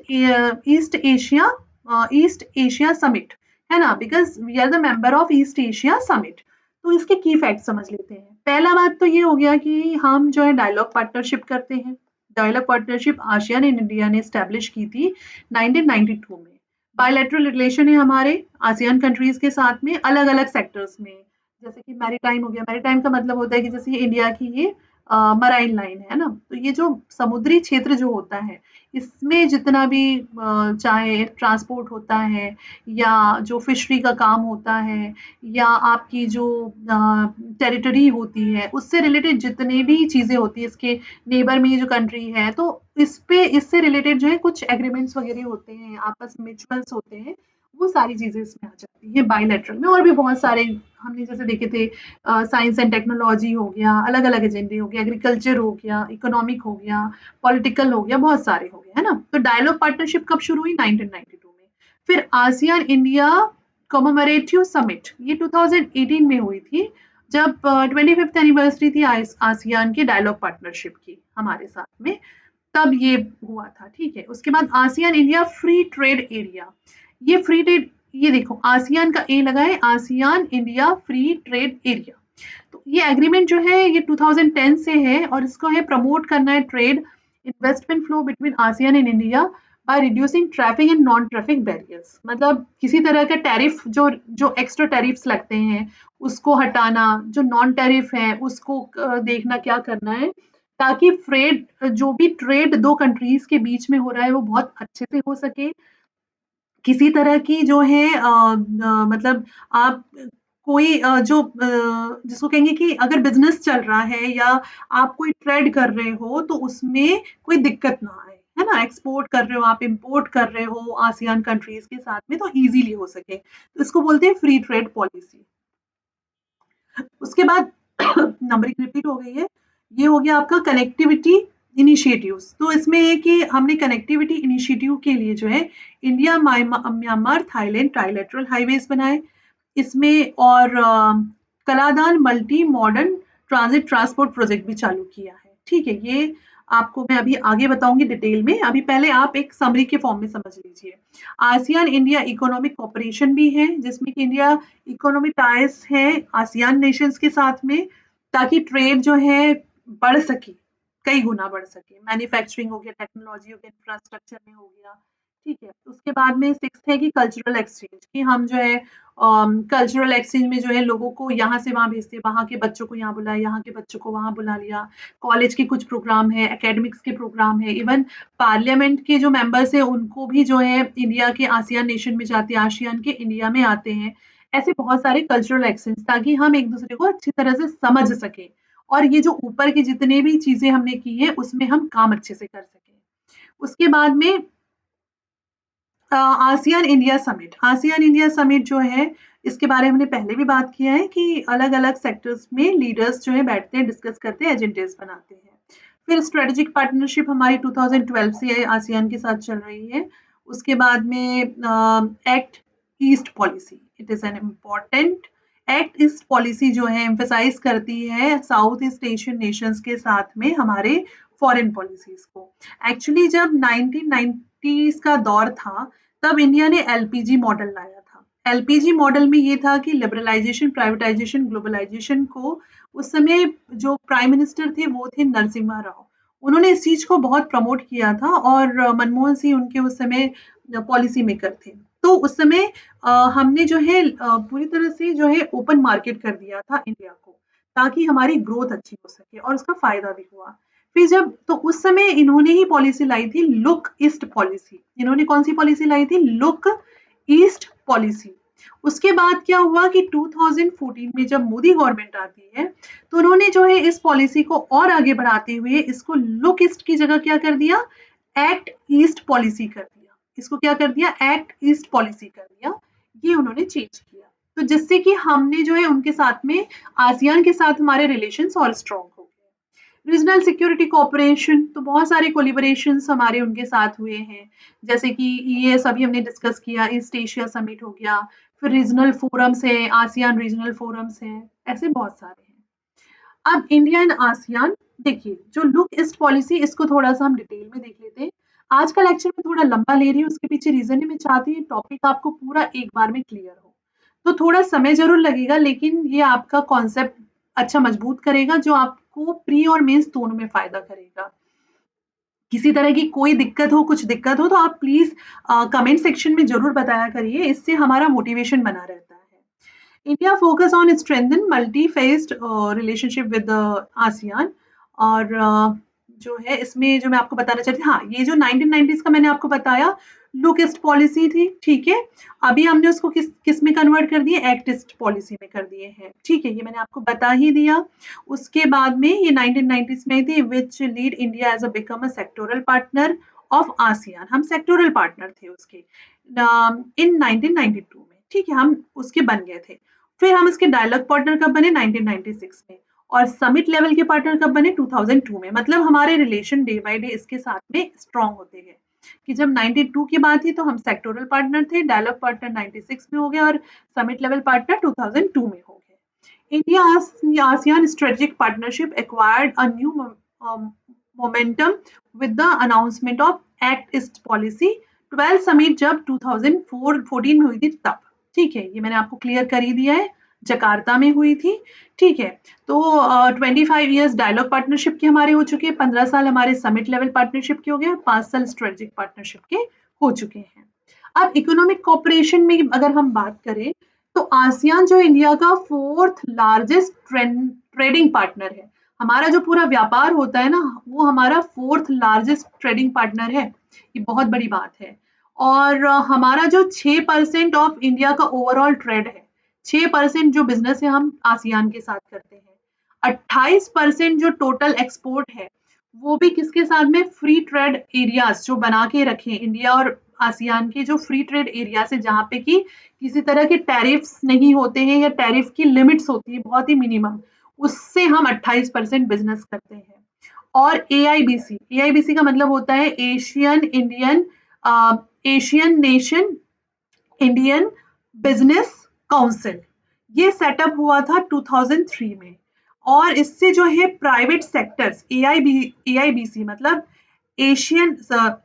एशिया समिट है ना, because we are the member of East Asia summit. तो इसके की फैक्ट समझ लेते हैं। पहला बात तो ये हो गया कि हम जो है डायलॉग पार्टनरशिप करते हैं। Dialogue partnership ASEAN and India ने स्टैब्लिश की थी 1992 में। बायलैटरल रिलेशन है हमारे आसियान कंट्रीज के साथ में अलग अलग सेक्टर्स में, जैसे कि मैरीटाइम हो गया। मैरीटाइम का मतलब होता है कि जैसे ये इंडिया की ये मराइन लाइन है ना, तो ये जो समुद्री क्षेत्र जो होता है, इसमें जितना भी चाहे ट्रांसपोर्ट होता है या जो फिशरी का काम होता है या आपकी जो टेरिटरी होती है, उससे रिलेटेड जितने भी चीज़ें होती है, इसके नेबर में ये जो कंट्री है, तो इस पे इससे रिलेटेड जो है कुछ एग्रीमेंट्स वगैरह होते हैं, आपस में म्यूचुअल्स होते हैं, वो सारी चीजें इसमें आ जाती हैं बायलैटरल में। और भी बहुत सारे हमने जैसे देखे थे, साइंस एंड टेक्नोलॉजी हो गया, अलग अलग एजेंडे हो गया, एग्रीकल्चर हो गया, इकोनॉमिक हो गया, पॉलिटिकल हो गया, बहुत सारे हो गए, है ना। तो डायलॉग पार्टनरशिप कब शुरू हुई? 1992 में। फिर आसियान इंडिया कॉमेमोरेटिव समिट, ये 2018 में हुई थी, जब 25th एनिवर्सरी थी आसियान के डायलॉग पार्टनरशिप की हमारे साथ में, तब ये हुआ था। ठीक है, उसके बाद ASEAN India free trade area, ये फ्री ट्रेड, ये देखो आसियान का ए लगा है, ASEAN India free trade area. तो ये एग्रीमेंट जो है ये 2010 से है, और इसको है प्रमोट करना है trade investment flow between ASEAN and India by reducing traffic and non traffic barriers. मतलब किसी तरह का टैरिफ, जो जो एक्स्ट्रा टैरिफ्स लगते हैं उसको हटाना, जो नॉन टैरिफ है उसको देखना क्या करना है, ताकि जो भी ट्रेड दो कंट्रीज के बीच में हो रहा है वो बहुत अच्छे से हो सके। किसी तरह की जो है मतलब आप कोई जिसको कहेंगे कि अगर बिजनेस चल रहा है या आप कोई ट्रेड कर रहे हो तो उसमें कोई दिक्कत ना आए, है ना। एक्सपोर्ट कर रहे हो, आप इंपोर्ट कर रहे हो आसियान कंट्रीज के साथ में, तो इजीली हो सके, तो इसको बोलते हैं फ्री ट्रेड पॉलिसी। उसके बाद नंबरिंग रिपीट हो गई है। ये हो गया आपका कनेक्टिविटी इनिशिएटिव्स। तो इसमें है कि हमने कनेक्टिविटी इनिशिएटिव के लिए जो है India Myanmar Thailand trilateral highways बनाए इसमें, और Kaladan multi modern transit transport project भी चालू किया है। ठीक है, ये आपको मैं अभी आगे बताऊंगी डिटेल में, अभी पहले आप एक समरी के फॉर्म में समझ लीजिए। आसियान इंडिया इकोनॉमिक कॉपरेशन भी है, जिसमें कि इंडिया इकोनॉमिक टाइज है आसियान नेशंस के साथ में, ताकि ट्रेड जो है बढ़ सके, कई गुना बढ़ सके। मैन्युफैक्चरिंग हो गया, टेक्नोलॉजी हो गया, इंफ्रास्ट्रक्चर में हो गया। ठीक है, उसके बाद में सिक्स्थ है कि कल्चरल एक्सचेंज, कि हम जो है कल्चरल एक्सचेंज में जो है लोगों को यहाँ से वहाँ भेजते हैं, वहाँ के बच्चों को यहाँ बुलाया, यहाँ के बच्चों को वहाँ बुला लिया। कॉलेज के कुछ प्रोग्राम है, एकेडमिक्स के प्रोग्राम है, इवन पार्लियामेंट के जो मेंबर्स हैं उनको भी जो है इंडिया के आसियान नेशन में जाते हैं, आसियान के इंडिया में आते हैं। ऐसे बहुत सारे कल्चरल एक्सचेंज, ताकि हम एक दूसरे को अच्छी तरह से समझ सकें, और ये जो ऊपर की जितने भी चीजें हमने की है उसमें हम काम अच्छे से कर सकें। उसके बाद में ASEAN India summit, ASEAN India summit जो है इसके बारे में हमने पहले भी बात किया है कि अलग अलग सेक्टर्स में लीडर्स जो है बैठते हैं, डिस्कस करते हैं, एजेंडेस बनाते हैं। फिर स्ट्रेटेजिक पार्टनरशिप हमारी 2012 से आसियान के साथ चल रही है। उसके बाद में act east policy, it is an important act east policy जो है एम्फेसाइज करती है साउथ ईस्ट एशियन नेशंस के साथ में हमारे फॉरेन पॉलिसीज को। एक्चुअली जब 1990s का दौर था, तब इंडिया ने एलपीजी मॉडल लाया था। एलपीजी मॉडल में ये था कि लिबरलाइजेशन, प्राइवेटाइजेशन, ग्लोबलाइजेशन को, उस समय जो प्राइम मिनिस्टर थे वो थे नरसिम्हा राव। उन्होंने इस चीज को बहुत प्रमोट किया था, और मनमोहन सिंह उनके उस समय पॉलिसी मेकर थे। तो उस समय हमने जो है पूरी तरह से जो है ओपन मार्केट कर दिया था इंडिया को, ताकि हमारी ग्रोथ अच्छी हो सके, और उसका फायदा भी हुआ। फिर जब तो उस समय इन्होंने ही पॉलिसी लाई थी लुक ईस्ट पॉलिसी। इन्होंने कौन सी पॉलिसी लाई थी? Look east policy. उसके बाद क्या हुआ कि 2014 में जब मोदी गवर्नमेंट आती है, तो उन्होंने जो है इस पॉलिसी को और आगे बढ़ाते हुए इसको लुक ईस्ट की जगह क्या कर दिया? एक्ट ईस्ट पॉलिसी कर दिया। इसको क्या कर दिया? एक्ट ईस्ट पॉलिसी कर दिया। ये उन्होंने चेंज किया, तो जिससे कि हमने जो है उनके साथ में आसियान के साथ हमारे रिलेशंस और स्ट्रॉन्ग हो गए। रीजनल सिक्योरिटी कोऑपरेशन, तो बहुत सारे कोलिबरेशन हमारे उनके साथ हुए हैं, जैसे कि ये सभी हमने डिस्कस किया, ईस्ट एशिया समिट हो गया, फिर रीजनल फोरम्स है, आसियान रीजनल फोरम्स है, ऐसे बहुत सारे हैं। अब इंडिया एंड आसियान, देखिए जो लुक ईस्ट पॉलिसी, इसको थोड़ा सा हम डिटेल में देख लेते हैं। आज का लेक्चर में थोड़ा लंबा ले रही हूँ, उसके पीछे रीजन है, मैं चाहती हूँ टॉपिक आपको पूरा एक बार में क्लियर हो। तो थोड़ा समय जरूर लगेगा, लेकिन ये आपका कॉन्सेप्ट अच्छा मजबूत करेगा, जो आपको प्री और मेंस दोनों में फायदा करेगा। किसी तरह की कोई दिक्कत हो, कुछ दिक्कत हो, तो आप प्लीज कमेंट सेक्शन में जरूर बताया करिए, इससे हमारा मोटिवेशन बना रहता है। India focus on strengthen multi faced relationship with ASEAN, और जो है इसमें जो मैं आपको बताना चाहती हूँ, हाँ, ये जो 1990s का मैंने आपको बताया लुक ईस्ट पॉलिसी थी, ठीक है। अभी हमने उसको किस में कन्वर्ट कर दिए? एक्ट ईस्ट पॉलिसी में कर दिए हैं, ठीक है, ये मैंने आपको बता ही दिया। उसके बाद में ये 1990s में थी, which lead India as a become a sectoral partner of ASEAN, हम सेक्टोरल पार्टनर थे उसके इन 1992 में, ठीक है, हम उसके बन गए थे। फिर हम इसके डायलॉग पार्टनर कब बने? 1996 में। और समिट लेवल के पार्टनर कब बने? 2002 में। मतलब हमारे रिलेशन डे बाय डे इसके साथ में स्ट्रॉन्ग होते गए कि जब 92 की बात थी तो हम सेक्टोरल पार्टनर थे, डायलॉग पार्टनर 96 में हो गया और समिट लेवल पार्टनर 2002 में हो गए। India ASEAN strategic partnership acquired a new momentum with the announcement of Act East Policy 12 summit जब 2014 में हुई थी तब, ठीक है, ये मैंने आपको क्लियर कर ही दिया है, जकार्ता में हुई थी, ठीक है। तो 25 ईयर्स डायलॉग पार्टनरशिप के हमारे हो चुके हैं, 15 साल हमारे समिट लेवल पार्टनरशिप के हो गए, 5 साल स्ट्रेटेजिक पार्टनरशिप के हो चुके हैं। अब इकोनॉमिक कोऑपरेशन में अगर हम बात करें तो आसियान जो इंडिया का 4th लार्जेस्ट ट्रेडिंग पार्टनर है। हमारा जो पूरा व्यापार होता है ना, वो हमारा 4th लार्जेस्ट ट्रेडिंग पार्टनर है, ये बहुत बड़ी बात है। और हमारा जो 6% ऑफ इंडिया का ओवरऑल ट्रेड है, 6% जो बिजनेस है हम आसियान के साथ करते हैं। 28% जो टोटल एक्सपोर्ट है वो भी किसके साथ में? फ्री ट्रेड एरियाज जो बना के रखे इंडिया और आसियान के, जो फ्री ट्रेड एरियाज है जहाँ पे कि किसी तरह के टैरिफ्स नहीं होते हैं या टैरिफ की लिमिट्स होती है बहुत ही मिनिमम, उससे हम 28% बिजनेस करते हैं। और एआईबीसी का मतलब होता है Asian nation Indian business council. ये सेटअप हुआ था 2003 में। और इससे जो है प्राइवेट सेक्टर्स, एआईबीसी मतलब एशियन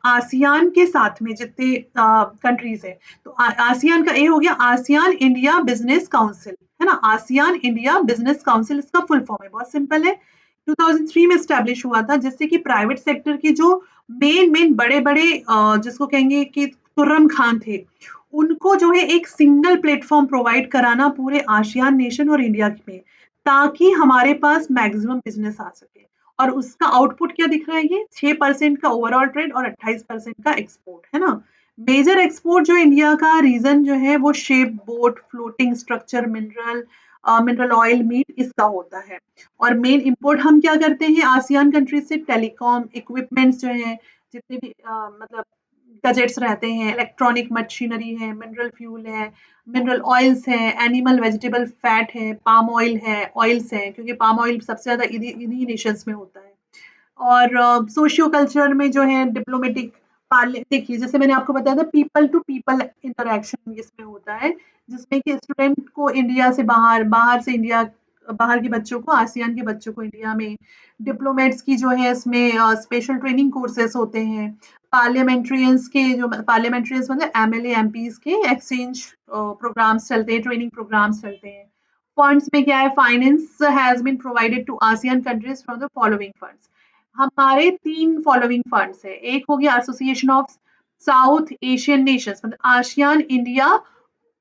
आसियान के साथ में जितने कंट्रीज है, तो आसियान का ए हो गया आसियान इंडिया बिजनेस काउंसिल, है ना, आसियान इंडिया बिजनेस काउंसिल इसका फुल फॉर्म है, बहुत सिंपल है। 2003 में स्टैब्लिश हुआ था जिससे कि प्राइवेट सेक्टर की जो मेन बड़े बड़े जिसको कहेंगे कि तुर्रम खान थे, उनको जो है एक सिंगल प्लेटफॉर्म प्रोवाइड कराना पूरे आसियान नेशन और इंडिया में, ताकि हमारे पास मैक्सिमम बिजनेस आ सके। और उसका आउटपुट क्या दिख रहा है? ये 6% का ओवरऑल ट्रेड और 28% का एक्सपोर्ट, है ना। मेजर एक्सपोर्ट जो इंडिया का रीजन जो है वो ship boat, floating structure, mineral oil, meat, इसका होता है। और मेन इंपोर्ट हम क्या करते हैं आसियान कंट्रीज से? टेलीकॉम इक्विपमेंट्स जो है, जितने भी मतलब गजेट्स रहते हैं, इलेक्ट्रॉनिक मशीनरी है, मिनरल फ्यूल है, मिनरल ऑयल्स हैं, एनिमल वेजिटेबल फैट है, पाम ऑयल है, ऑयल्स हैं, क्योंकि पाम ऑयल सबसे ज़्यादा इन्हीं नेशंस में होता है। और सोशियो कल्चर में जो है डिप्लोमेटिक देखिए जैसे मैंने आपको बताया था, पीपल टू पीपल इंटरेक्शन इसमें होता है, जिसमें कि स्टूडेंट को इंडिया से बाहर, बाहर से इंडिया, बाहर के बच्चों को, आसियान के बच्चों को इंडिया में, डिप्लोमेट्स की जो है इसमें स्पेशल ट्रेनिंग कोर्सेस होते हैं, पार्लियामेंट्रियंस मतलब एमएलए एमपीज के एक्सचेंज प्रोग्राम्स चलते हैं, ट्रेनिंग प्रोग्राम्स चलते हैं। फंड्स में क्या है? Finance has been provided to ASEAN countries from the following funds. हमारे 3 फॉलोइंग फंड्स है। एक हो गया association of South Asian nations मतलब आसियान इंडिया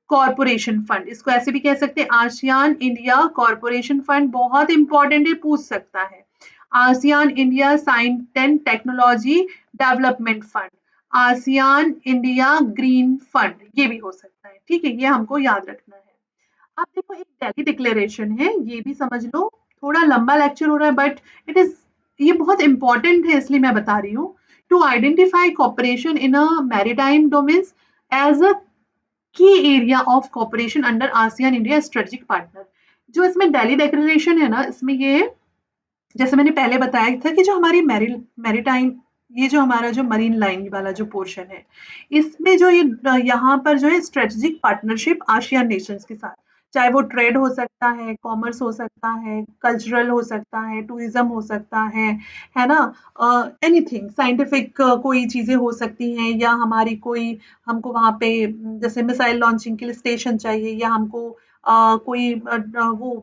कॉरपोरेशन फंड, इसको ऐसे भी कह सकते हैं आसियान इंडिया कॉरपोरेशन फंड, बहुत इंपॉर्टेंट है, पूछ सकता है। ASEAN India science and technology development fund, ASEAN India green fund, ये भी हो सकता है, ठीक है, ये हमको याद रखना है। अब देखो एक दिल्ली डिक्लेरेशन है, ये भी समझ लो, थोड़ा लंबा लेक्चर हो रहा है बट इट इज, ये बहुत इंपॉर्टेंट है इसलिए मैं बता रही हूँ। To identify cooperation in a maritime domains as a key area of cooperation under ASEAN India strategic partner. जो इसमें दिल्ली डिक्लेरेशन है ना, इसमें ये जैसे मैंने पहले बताया था कि जो हमारी मैरीटाइम, ये जो हमारा जो मरीन लाइन वाला जो पोर्शन है, इसमें जो ये यहाँ पर जो है स्ट्रेटेजिक पार्टनरशिप आसियान नेशंस के साथ, चाहे वो ट्रेड हो सकता है, कॉमर्स हो सकता है, कल्चरल हो सकता है, टूरिज्म हो सकता है ना, एनीथिंग साइंटिफिक कोई चीजें हो सकती हैं, या हमारी कोई, हमको वहाँ पे जैसे मिसाइल लॉन्चिंग के लिए स्टेशन चाहिए, या हमको कोई वो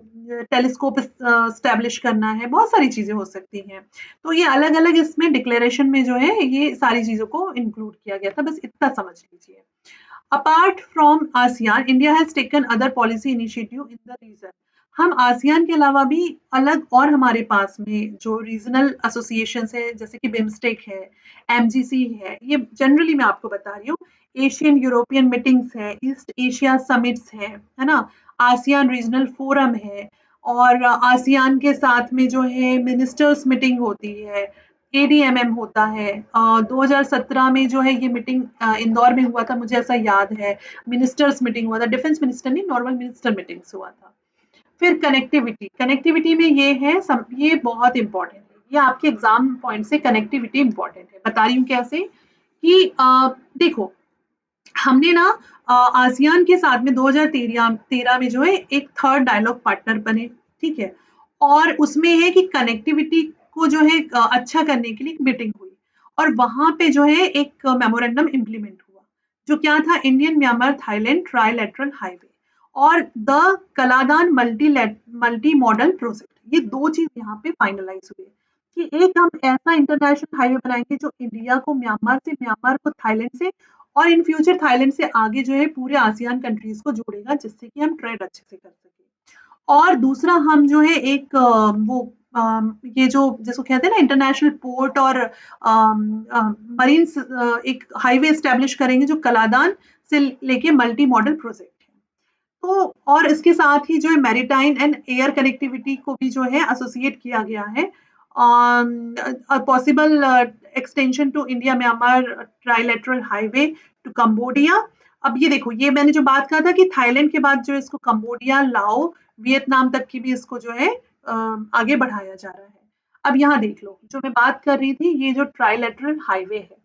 टेलीस्कोप स्टैब्लिश करना है, बहुत सारी चीजें हो सकती हैं। तो ये अलग अलग इसमें डिक्लेरेशन में जो है ये सारी चीजों को इंक्लूड किया गया था, बस इतना समझ लीजिए। Apart from ASEAN, India has taken other policy initiative in the region. हम आसियान के अलावा भी अलग और हमारे पास में जो रीजनल एसोसिएशन है, जैसे कि बिम्स्टेक है, एमजीसी है, ये जनरली मैं आपको बता रही हूँ, एशियन यूरोपियन मीटिंग्स है, ईस्ट एशिया समिट्स है ना, आसियान रीजनल फोरम है, और आसियान के साथ में जो है मिनिस्टर्स मीटिंग होती है, ADMM होता है। 2017 में जो है ये मीटिंग इंदौर में हुआ था, मुझे ऐसा याद है। मिनिस्टर्स मीटिंग हुआ था, डिफेंस मिनिस्टर नहीं, नॉर्मल मिनिस्टर मीटिंग्स हुआ था। फिर कनेक्टिविटी, कनेक्टिविटी में ये है ये बहुत इंपॉर्टेंट है, ये आपके एग्जाम पॉइंट से कनेक्टिविटी इंपॉर्टेंट है। बता रही हूँ कैसे कि देखो हमने ना आसियान के साथ में 2013 में जो है एक थर्ड डायलॉग पार्टनर बने, ठीक है। और उसमें है कि कनेक्टिविटी को जो है अच्छा करने के लिए एक मीटिंग हुई, और वहां पे जो है एक मेमोरेंडम इम्प्लीमेंट हुआ, जो क्या था, Indian Myanmar Thailand trilateral highway और the Kaladan multi modal project. ये दो चीज यहाँ पे फाइनलाइज हुई कि एक हम ऐसा इंटरनेशनल हाईवे बनाएंगे जो इंडिया को म्यांमार से, म्यांमार को थाईलैंड से, और इन फ्यूचर थाईलैंड से आगे जो है पूरे आसियान कंट्रीज को जोड़ेगा, जिससे कि हम ट्रेड अच्छे से कर सकें। और दूसरा हम जो है एक ये जो जिसको कहते हैं ना इंटरनेशनल पोर्ट और मरीन एक हाईवे एस्टेब्लिश करेंगे जो कलादान से लेके मल्टी मॉडल प्रोजेक्ट है। तो और इसके साथ ही जो है मैरीटाइम एंड एयर कनेक्टिविटी को भी जो है एसोसिएट किया गया है। Possible extension to India Myanmar trilateral highway to Cambodia. अब ये देखो, ये मैंने जो बात कहा था कि थाईलैंड के बाद जो इसको कंबोडिया, लाओ, वियतनाम तक की भी इसको जो है आगे बढ़ाया जा रहा है। अब यहाँ देख लो, जो मैं बात कर रही थी, ये जो ट्राइलेटरल हाईवे है,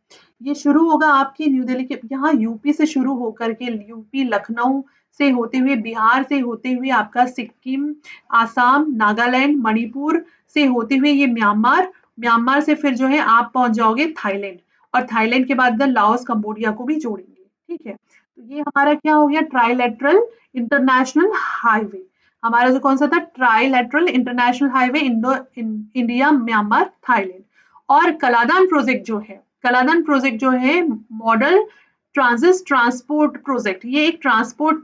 ये शुरू होगा आपकी न्यू दिल्ली के यहाँ, यूपी से शुरू होकर के यूपी लखनऊ से होते हुए, बिहार से होते हुए आपका सिक्किम, आसाम, नागालैंड, मणिपुर से होते हुए ये म्यांमार, म्यांमार से फिर जो है आप पहुंच जाओगे थाईलैंड, और थाईलैंड के बाद लाओस, कंबोडिया को भी जोड़ेंगे, ठीक है। तो ये हमारा क्या हो गया, ट्राइलेटरल इंटरनेशनल हाईवे। हमारा जो कौन सा था, trilateral international highway India Myanmar Thailand. और कलादान प्रोजेक्ट जो है, कलादान प्रोजेक्ट जो है मॉडल ट्रांजिट ट्रांसपोर्ट प्रोजेक्ट, ये एक ट्रांसपोर्ट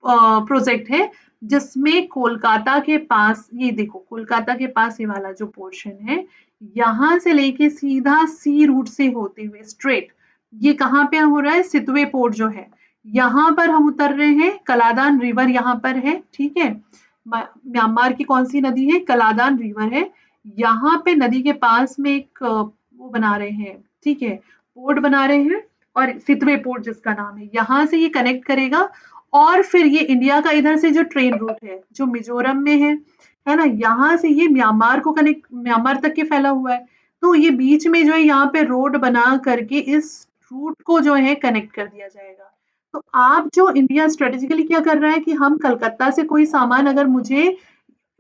प्रोजेक्ट है, जिसमें कोलकाता के पास, ये देखो कोलकाता के पास ये वाला जो पोर्शन है, यहाँ से लेके सीधा सी रूट से होते हुए स्ट्रेट, ये कहाँ पे हो रहा है, सितवे पोर्ट जो है, यहाँ पर हम उतर रहे हैं। कलादान रिवर यहाँ पर है, ठीक है। म्यांमार की कौन सी नदी है, कलादान रिवर है। यहाँ पे नदी के पास में एक वो बना रहे हैं, ठीक है, पोर्ट बना रहे हैं, और सितवे पोर्ट जिसका नाम है, यहाँ से ये कनेक्ट करेगा। और फिर ये इंडिया का इधर से जो ट्रेन रूट है जो मिजोरम में है ना, यहाँ से ये म्यांमार को कनेक्ट, म्यांमार तक के फैला हुआ है। तो ये बीच में जो है यहाँ पे रोड बना करके इस रूट को जो है कनेक्ट कर दिया जाएगा। तो आप जो इंडिया स्ट्रेटेजिकली क्या कर रहा है कि हम कलकत्ता से कोई सामान अगर मुझे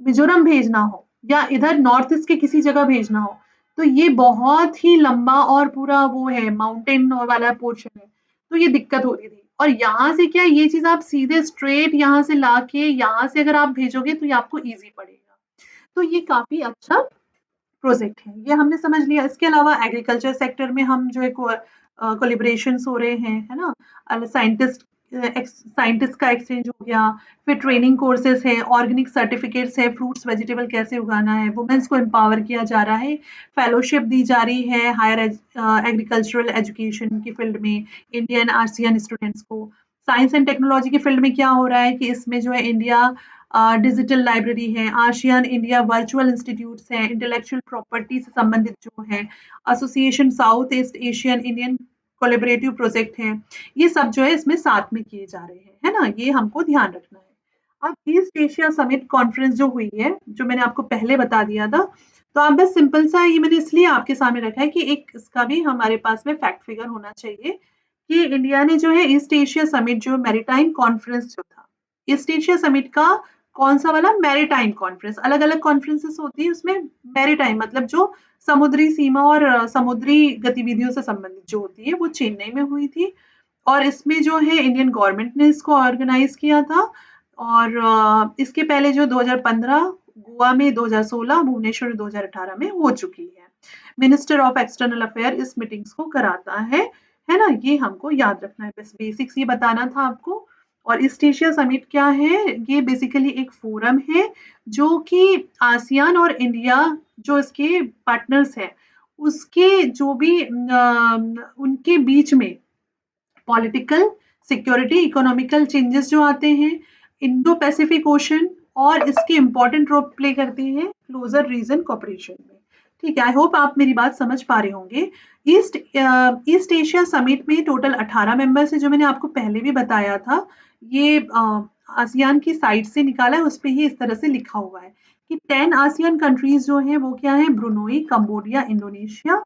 मिजोरम भेजना हो या इधर नॉर्थ ईस्ट के किसी जगह भेजना हो, तो ये बहुत ही लंबा और पूरा वो है, माउंटेन वाला पोर्शन है, तो ये दिक्कत हो रही थी। और यहाँ से क्या, ये चीज आप सीधे स्ट्रेट यहाँ से लाके यहाँ से अगर आप भेजोगे तो ये आपको इजी पड़ेगा। तो ये काफी अच्छा प्रोजेक्ट है, ये हमने समझ लिया। इसके अलावा एग्रीकल्चर सेक्टर में हम जो है कोलिब्रेशन हो रहे हैं, है ना, साइंटिस्ट साइंटिस्ट का एक्सचेंज हो गया। फिर ट्रेनिंग कोर्सेज है, ऑर्गेनिक सर्टिफिकेट्स है, फ्रूट्स वेजिटेबल कैसे उगाना है, वुमेन्स को एम्पावर किया जा रहा है, फेलोशिप दी जा रही है हायर एग्रीकल्चरल एजुकेशन की फील्ड में इंडियन आसियान स्टूडेंट्स को। साइंस एंड टेक्नोलॉजी की फील्ड में क्या हो रहा है कि इसमें जो है इंडिया डिजिटल लाइब्रेरी है, आसियान इंडिया वर्चुअल इंस्टीट्यूट्स हैं, इंटेलेक्चुअल प्रॉपर्टी से संबंधित जो है association south East Asian Indian collaborative project हैं, ये सब जो है इसमें साथ में किए जा रहे हैं, है ना, ये हमको ध्यान रखना है। अब ईस्ट एशिया समिट कॉन्फ्रेंस जो हुई है, जो मैंने आपको पहले बता दिया था, तो आप बस सिंपल सा ये मैंने इसलिए आपके सामने रखा है कि एक इसका भी हमारे पास में फैक्ट फिगर होना चाहिए कि इंडिया ने जो है ईस्ट एशिया समिट जो मैरीटाइम कॉन्फ्रेंस जो था, ईस्ट एशिया समिट का कौन सा वाला, मैरीटाइम कॉन्फ्रेंस, अलग अलग कॉन्फ्रेंसेस होती है उसमें, मैरीटाइम मतलब जो समुद्री सीमा और समुद्री गतिविधियों से संबंधित जो होती है, वो चेन्नई में हुई थी। और इसमें जो है इंडियन गवर्नमेंट ने इसको ऑर्गेनाइज किया था। और इसके पहले जो 2015 गोवा में, 2016 भुवनेश्वर 2018 में हो चुकी है। मिनिस्टर ऑफ एक्सटर्नल अफेयर इस मीटिंग्स को कराता है ना, ये हमको याद रखना है, बस बेसिक्स ये बताना था आपको। और ईस्ट एशिया समिट क्या है, ये बेसिकली एक फोरम है जो कि आसियान और इंडिया जो इसके पार्टनर्स हैं, उसके जो भी उनके बीच में पॉलिटिकल, सिक्योरिटी, इकोनॉमिकल चेंजेस जो आते हैं, इंडो पैसिफिक ओशन, और इसके इम्पोर्टेंट रोल प्ले करती है क्लोजर रीजन कॉपरेशन में। ठीक है, आई होप आप मेरी बात समझ पा रहे होंगे। ईस्ट एशिया समिट में टोटल 18 मेंबर्स है, जो मैंने आपको पहले भी बताया था। ये आसियान की साइट से निकाला है, उस पे ही इस तरह से लिखा हुआ है कि 10 आसियान कंट्रीज जो हैं वो क्या है, Brunei, Cambodia, Indonesia,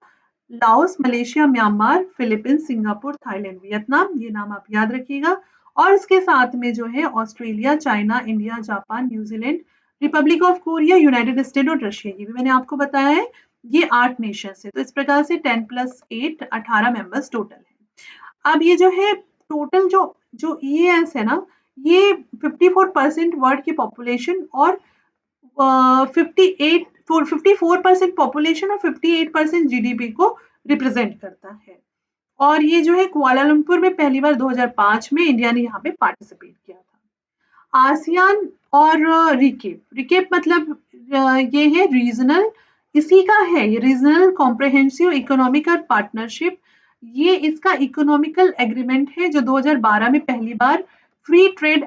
Laos, Malaysia, Myanmar, Philippines, Singapore, Thailand, Vietnam, ये नाम आप याद रखिएगा। और इसके साथ में जो है Australia, China, India, Japan, New Zealand, Republic of Korea, United state और रशिया, ये भी मैंने आपको बताया है। ये 8 नेशंस है, तो इस प्रकार से 10 प्लस 8 18 मेंबर्स टोटल है। अब ये जो है टोटल जो जो ईएएस है ना, ये 54% वर्ल्ड की पॉपुलेशन और 54% पॉपुलेशन और 58% जीडीपी को रिप्रेजेंट करता है। और ये जो है कुआलालंपुर में पहली बार 2005 में इंडिया ने यहाँ पे पार्टिसिपेट किया था। आसियान और रिकेप, रिकेप मतलब ये है रीजनल, इसी का है ये रीजनल कॉम्प्रहेंसिव इकोनॉमिक पार्टनरशिप। ये इसका इकोनॉमिकल एग्रीमेंट है जो 2012 में पहली बार फ्री ट्रेड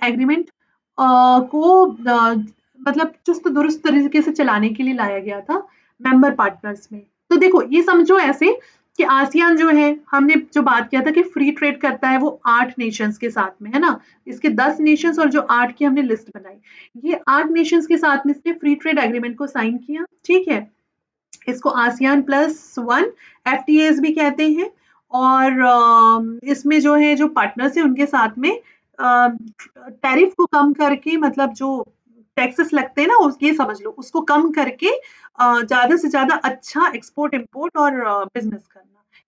एग्रीमेंट को मतलब चुस्त दुरुस्त तरीके से चलाने के लिए लाया गया था मेंबर पार्टनर्स में। तो देखो ये समझो ऐसे कि आसियान जो है, हमने जो बात किया था कि फ्री ट्रेड करता है वो 8 नेशंस के साथ में, है ना। इसके 10 नेशंस और जो 8 की हमने लिस्ट बनाई, ये 8 नेशंस के साथ में इसने फ्री ट्रेड एग्रीमेंट को साइन किया, ठीक है। इसको आसियान +1 एफटीएस भी कहते हैं। और इसमें जो है जो पार्टनर्स है उनके साथ में टैरिफ को कम करके, मतलब जो टैक्सेस लगते हैं ना, ये समझ लो उसको कम करके ज्यादा से ज्यादा अच्छा एक्सपोर्ट इंपोर्ट और बिजनेस करना,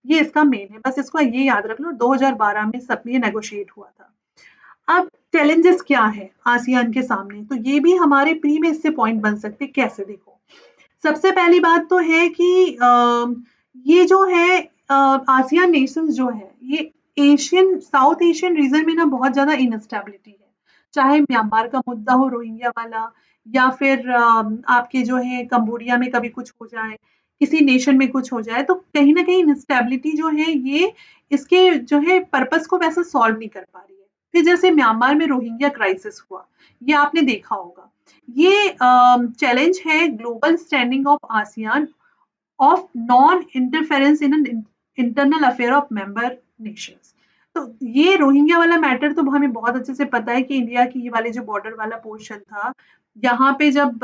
ये इसका मेन है। बस इसको ये याद रख लो, 2012 में सब ये नेगोशिएट हुआ था। अब चैलेंजेस क्या है आसियान के सामने, तो ये भी हमारे प्री में इससे पॉइंट बन सकते, कैसे देखो। सबसे पहली बात तो है कि ये जो है आसियान नेशंस जो है, ये एशियन साउथ एशियन रीजन में ना बहुत ज्यादा इनस्टेबिलिटी है। चाहे म्यांमार का मुद्दा हो, रोहिंग्या वाला, या फिर आपके जो है कंबोडिया में कभी कुछ हो जाए, किसी नेशन में कुछ हो जाए, तो कहीं ना कहीं इनस्टेबिलिटी जो है ये इसके जो है पर्पस को वैसा सॉल्व नहीं कर पा रही है। फिर जैसे म्यांमार में रोहिंग्या क्राइसिस हुआ, ये आपने देखा होगा। ये चैलेंज है global standing of ASEAN of non interference in an internal affair of member Nations. तो ये रोहिंग्या वाला मैटर तो हमें बहुत अच्छे से पता है कि इंडिया की ये वाले जो बॉर्डर वाला पोर्शन था, यहाँ पे जब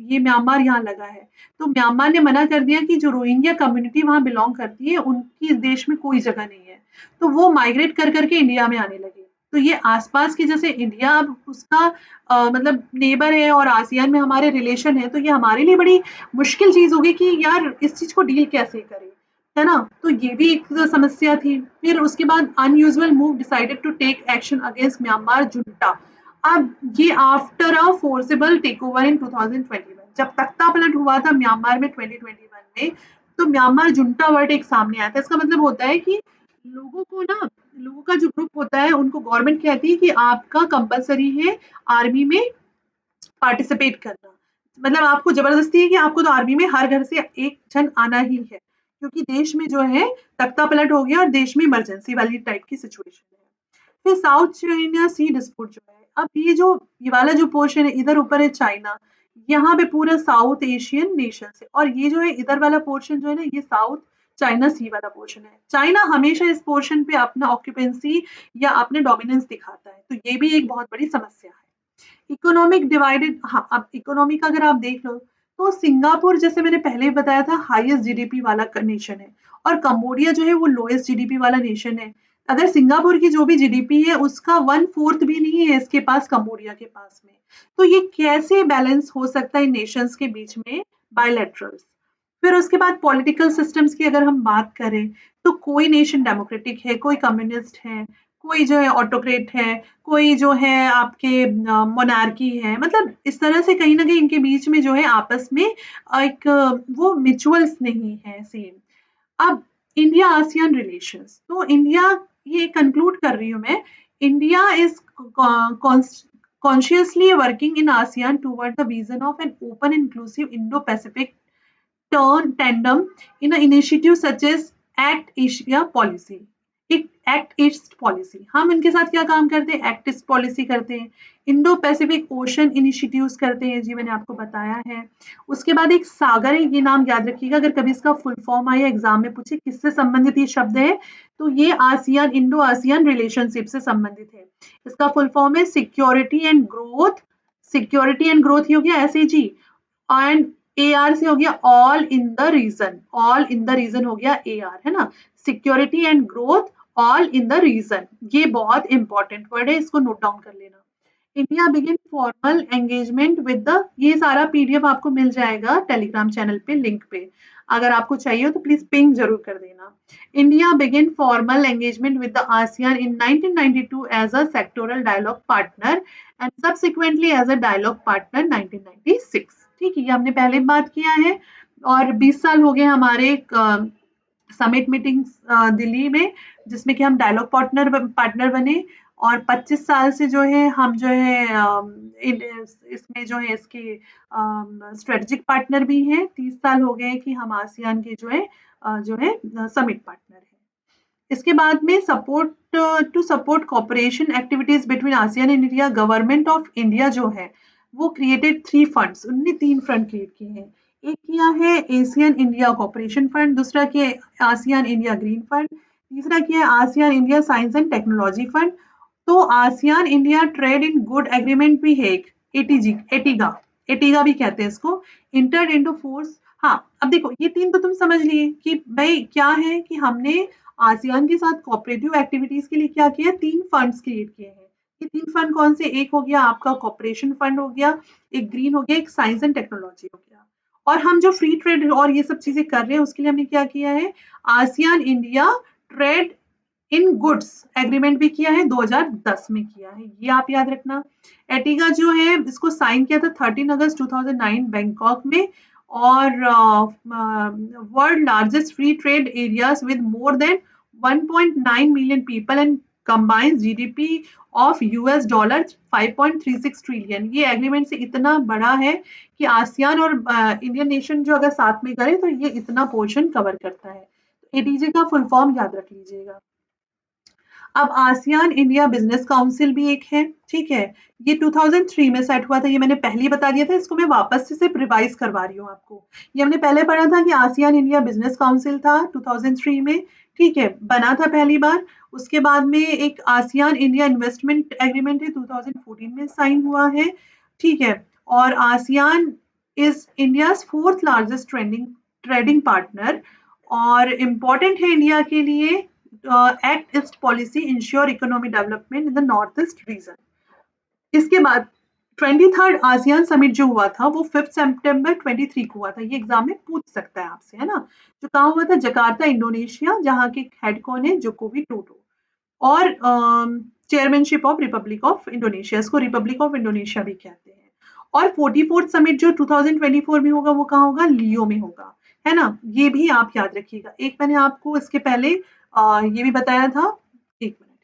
ये म्यांमार यहाँ लगा है, तो म्यांमार ने मना कर दिया कि जो रोहिंग्या कम्युनिटी वहां बिलोंग करती है उनकी इस देश में कोई जगह नहीं है। तो वो माइग्रेट कर करके इंडिया में आने लगे। तो ये आसपास के, जैसे इंडिया अब उसका मतलब नेबर है और आसियान में हमारे रिलेशन है, तो ये हमारे लिए बड़ी मुश्किल चीज होगी कि यार इस चीज को डील कैसे करें, है ना। तो ये भी एक समस्या थी। फिर उसके बाद unusual move decided to take action against Myanmar junta. अब ये after a forcible take over in 2021, जब तख्ता पलट हुआ था म्यांमार में 2021 में, तो म्यांमार जुंटा वर्ड एक सामने आया था। इसका मतलब होता है कि लोगों को ना, लोगों का जो ग्रुप होता है उनको गवर्नमेंट कहती है कि आपका कंपलसरी है आर्मी में पार्टिसिपेट करना। मतलब आपको जबरदस्ती है कि आपको तो आर्मी में हर घर से एक जन आना ही है, क्योंकि देश में जो है तख्ता पलट हो गया और देश में इमरजेंसी वाली टाइप की सिचुएशन है। फिर साउथ चाइना सी डिस्प्यूट जो है, अब ये वाला जो पोर्शन है, इधर ऊपर है चाइना, यहाँ पे पूरा साउथ एशियन नेशन है, और ये जो है इधर वाला पोर्शन जो है ना, ये साउथ चाइना सी वाला पोर्शन है। चाइना हमेशा इस पोर्शन पे अपना ऑक्यूपेंसी या अपने डोमिनेंस दिखाता है, तो ये भी एक बहुत बड़ी समस्या है। इकोनॉमिक डिवाइडेड, हाँ, अब इकोनॉमी का अगर आप देख लो, तो सिंगापुर जैसे मैंने पहले ही बताया था हाईएस्ट जीडीपी वाला नेशन है, और कंबोडिया जो है वो लोएस्ट जीडीपी वाला नेशन है। अगर सिंगापुर की जो भी जीडीपी है उसका 1/4 भी नहीं है इसके पास, कंबोडिया के पास में। तो ये कैसे बैलेंस हो सकता है नेशंस के बीच में बायलैटरल। फिर उसके बाद पॉलिटिकल सिस्टम्स की अगर हम बात करें, तो कोई नेशन डेमोक्रेटिक है, कोई कम्युनिस्ट है, कोई जो है ऑटोक्रेट है, कोई जो है आपके मोनार्की है। मतलब इस तरह से कहीं ना कहीं इनके बीच में जो है आपस में एक वो म्यूचुअल्स नहीं है सेम। अब इंडिया आसियान रिलेशंस, तो इंडिया, ये कंक्लूड कर रही हूँ मैं, India is consciously working in ASEAN toward the vision of an open, inclusive Indo-Pacific turn tandem in an initiative such as Act Asia policy. It act east policy, हम इनके साथ क्या काम करते हैं, एक्ट ईस्ट पॉलिसी करते हैं। Indo Pacific ocean initiatives करते हैं जी, मैंने आपको बताया है। उसके बाद एक सागर है, ये नाम याद रखिएगा, अगर कभी इसका फुल फॉर्म आया एग्जाम में पूछे किससे संबंधित ये शब्द है, तो ये आसियान इंडो आसियान रिलेशनशिप से संबंधित है। इसका फुल फॉर्म है security and growth, security and growth ही हो गया SAG, एंड AR से हो गया all in the region, all in the region हो गया AR, है ना, security and growth all in the region, ये बहुत इंपॉर्टेंट वर्ड है, इसको नोट डाउन कर लेना। India begin formal engagement with the, ये सारा PDF आपको मिल जाएगा टेलीग्राम चैनल पे, लिंक पे, अगर आपको चाहिए हो तो प्लीज पिंग जरूर कर देना। India begin formal engagement with the ASEAN in 1992 as a sectoral dialogue partner and subsequently as a dialogue partner 1996। ठीक है, ये हमने पहले बात किया है। और 20 साल हो गए हमारे समिट मीटिंग्स दिल्ली में, जिसमें कि हम डायलॉग पार्टनर बने, और 25 साल से जो है हम जो है इसमें जो है इसके स्ट्रेटेजिक पार्टनर भी हैं। 30 साल हो गए कि हम आसियान के जो है समिट पार्टनर हैं। इसके बाद में support to support cooperation activities between ASEAN and India, government of India जो है वो क्रिएटेड 3 फंड्स, उन्होंने 3 फंड क्रिएट किए हैं। एक किया है एशियन इंडिया कॉपरेशन फंड, दूसरा किया है आसियान इंडिया ग्रीन फंड, तीसरा किया है ASEAN India science and technology fund. तो ASEAN India trade in good agreement भी है एक, एटीगा, एटीगा भी कहते हैं इसको, इंटर्ड इनटू फोर्स। हाँ, अब देखो ये 3 तो तुम समझ लिए कि भाई क्या है कि हमने आसियान के साथ कोऑपरेटिव एक्टिविटीज के लिए क्या किया, 3 फंड्स क्रिएट किए हैं। ये 3 फंड कौन से, एक हो गया आपका कॉपरेशन फंड हो गया, एक ग्रीन हो गया, एक साइंस एंड टेक्नोलॉजी हो गया। और हम जो फ्री ट्रेड और ये सब चीजें कर रहे हैं उसके लिए हमने क्या किया है, आसियान इंडिया ट्रेड इन गुड्स एग्रीमेंट भी किया है, 2010 में किया है, ये आप याद रखना। एटिगा जो है इसको साइन किया था 13 अगस्त 2009 बैंकॉक में, और world largest free trade areas with more than 1.9 million people and combines GDP of US dollar 5.36 trillion. ये एग्रीमेंट से इतना बड़ा है कि आसियान और इंडियन नेशन जो अगर साथ में करे तो ये इतना पोर्शन कवर करता है। एटीजे का फुल फॉर्म याद रख लीजिएगा। अब आसियान इंडिया बिजनेस काउंसिल भी एक है, ठीक है, ये 2003 में सेट हुआ था, ये मैंने पहले ही बता दिया था, इसको मैं वापस से सिर्फ रिवाइज करवा रही हूँ आपको। ये हमने पहले पढ़ा था कि आसियान इंडिया बिजनेस काउंसिल था 2003 में, ठीक है, बना था पहली बार। उसके बाद में एक आसियान इंडिया इन्वेस्टमेंट एग्रीमेंट है 2014 में साइन हुआ है, ठीक है। और ASEAN is India 4th largest trading partner, और इम्पोर्टेंट है इंडिया के लिए act east policy ensure economic development in the north east region. इसके बाद 23rd आसियान समिट जो हुआ था वो 5 सितंबर 23 को हुआ था, ये एग्जाम में पूछ सकता है आपसे, है ना, जो कहाँ हुआ था, जकार्ता इंडोनेशिया, जहाँ के हेड कौन है, जोको विडोडो, और chairmanship of Republic of Indonesia, इसको रिपब्लिक ऑफ इंडोनेशिया भी कहते हैं। और 44th समिट जो 2024 में होगा वो कहाँ होगा, लियो में होगा, है ना, ये भी आप याद रखिएगा। एक मैंने आपको इसके पहले ये भी बताया था, एक मिनट,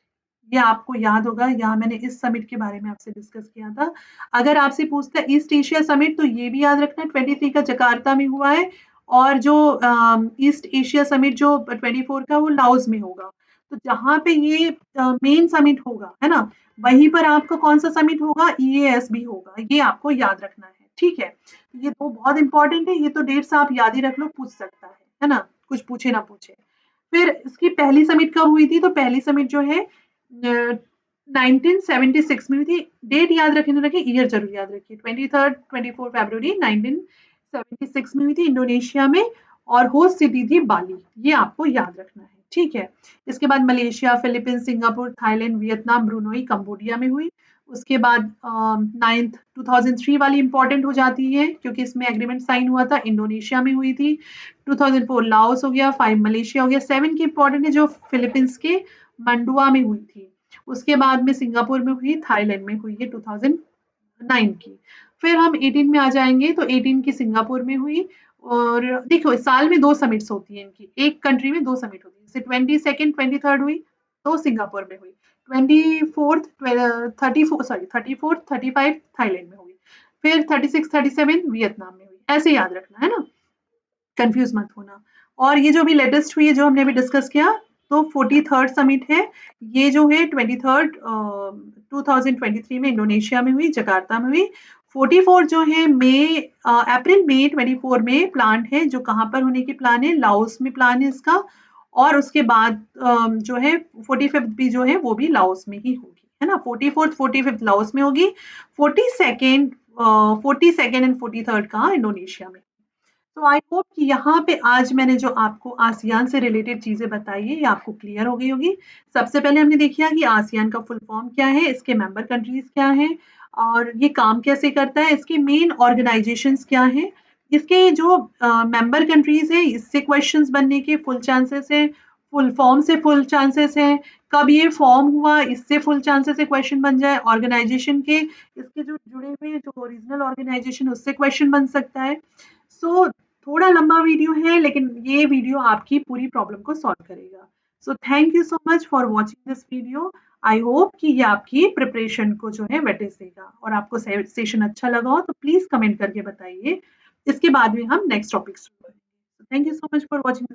ये आपको याद होगा, यहाँ मैंने इस समिट के बारे में आपसे डिस्कस किया था। अगर आपसे पूछता है ईस्ट एशिया समिट तो ये भी याद रखना 23 का जकार्ता में हुआ है, और जो ईस्ट एशिया समिट जो 24 का वो लाओस में होगा। तो जहाँ पे ये मेन समिट होगा, है ना, वहीं पर आपका कौन सा समिट होगा, EAS भी होगा, ये आपको याद रखना है, ठीक है। ये तो बहुत इंपॉर्टेंट है, ये तो डेट्स आप याद ही रख लो, पूछ सकता है ना, कुछ पूछे ना पूछे। फिर इसकी पहली समिट कब हुई थी, तो पहली समिट जो है 1976 में हुई थी। डेट याद रखें तो रखिए, ईयर जरूर याद रखिए, 24 फरवरी 1976 में हुई थी इंडोनेशिया में, और होस्ट सिटी थी बाली, ये आपको याद रखना है, ठीक है। इसके बाद Malaysia, Philippines, Singapore, Thailand, Vietnam, Brunei, Cambodia में हुई। उसके बाद 9th 2003 वाली इंपॉर्टेंट हो जाती है क्योंकि इसमें एग्रीमेंट साइन हुआ था, इंडोनेशिया में हुई थी। 2004 लाओस हो गया, 5 मलेशिया हो गया, 7 की इंपॉर्टेंट है जो फिलीपींस के मंडुआ में हुई थी। उसके बाद में सिंगापुर में हुई, थाईलैंड में हुई है 2009 की। फिर हम 18 में आ जाएंगे तो 18 की सिंगापुर में हुई। और देखो साल में 2 समिट्स होती हैं इनकी, एक कंट्री में 2 समिट होती है, जैसे 22nd 23rd हुई तो सिंगापुर में हुई, 24th 34 सॉरी 34th 35 थाईलैंड में हुई, फिर 36 37 वियतनाम में हुई, ऐसे याद रखना है ना, कंफ्यूज मत होना। और ये जो भी लेटेस्ट हुई है जो हमने अभी डिस्कस किया तो 43rd समिट है, ये जो है 23rd 2023 में इंडोनेशिया में हुई, जकार्ता में हुई। 44 जो है अप्रैल मई 24 में प्लान है, जो कहाँ पर होने की प्लान है, लाओस में प्लान है इसका। और उसके बाद जो है 45th भी जो है वो भी लाओस में ही होगी, है ना। 44th 45th लाओस में होगी, 42nd एंड 43rd का इंडोनेशिया में। तो आई होप कि यहाँ पे आज मैंने जो आपको आसियान से रिलेटेड चीजें बताई है ये आपको क्लियर हो गई होगी। सबसे पहले हमने देखा कि आसियान का फुल फॉर्म क्या है, इसके मेंबर कंट्रीज क्या हैं, और ये काम कैसे करता है, इसके मेन ऑर्गेनाइजेशंस क्या हैं, इसके जो मेंबर कंट्रीज है इससे क्वेश्चंस बनने के फुल चांसेस है, फुल फॉर्म से फुल चांसेस है, कब ये फॉर्म हुआ इससे फुल चांसेस है क्वेश्चन बन जाए, ऑर्गेनाइजेशन के इसके जो जुड़े हुए जो ओरिजिनल ऑर्गेनाइजेशन उससे क्वेश्चन बन सकता है। सो थोड़ा लंबा वीडियो है लेकिन ये वीडियो आपकी पूरी प्रॉब्लम को सॉल्व करेगा। So thank you so much for watching this video. I hope कि ये आपकी प्रिपरेशन को जो है वेटेज देगा, और आपको सेशन अच्छा लगा हो तो प्लीज कमेंट करके बताइए। इसके बाद में हम नेक्स्ट टॉपिक शुरू करेंगे। Thank you so much for watching this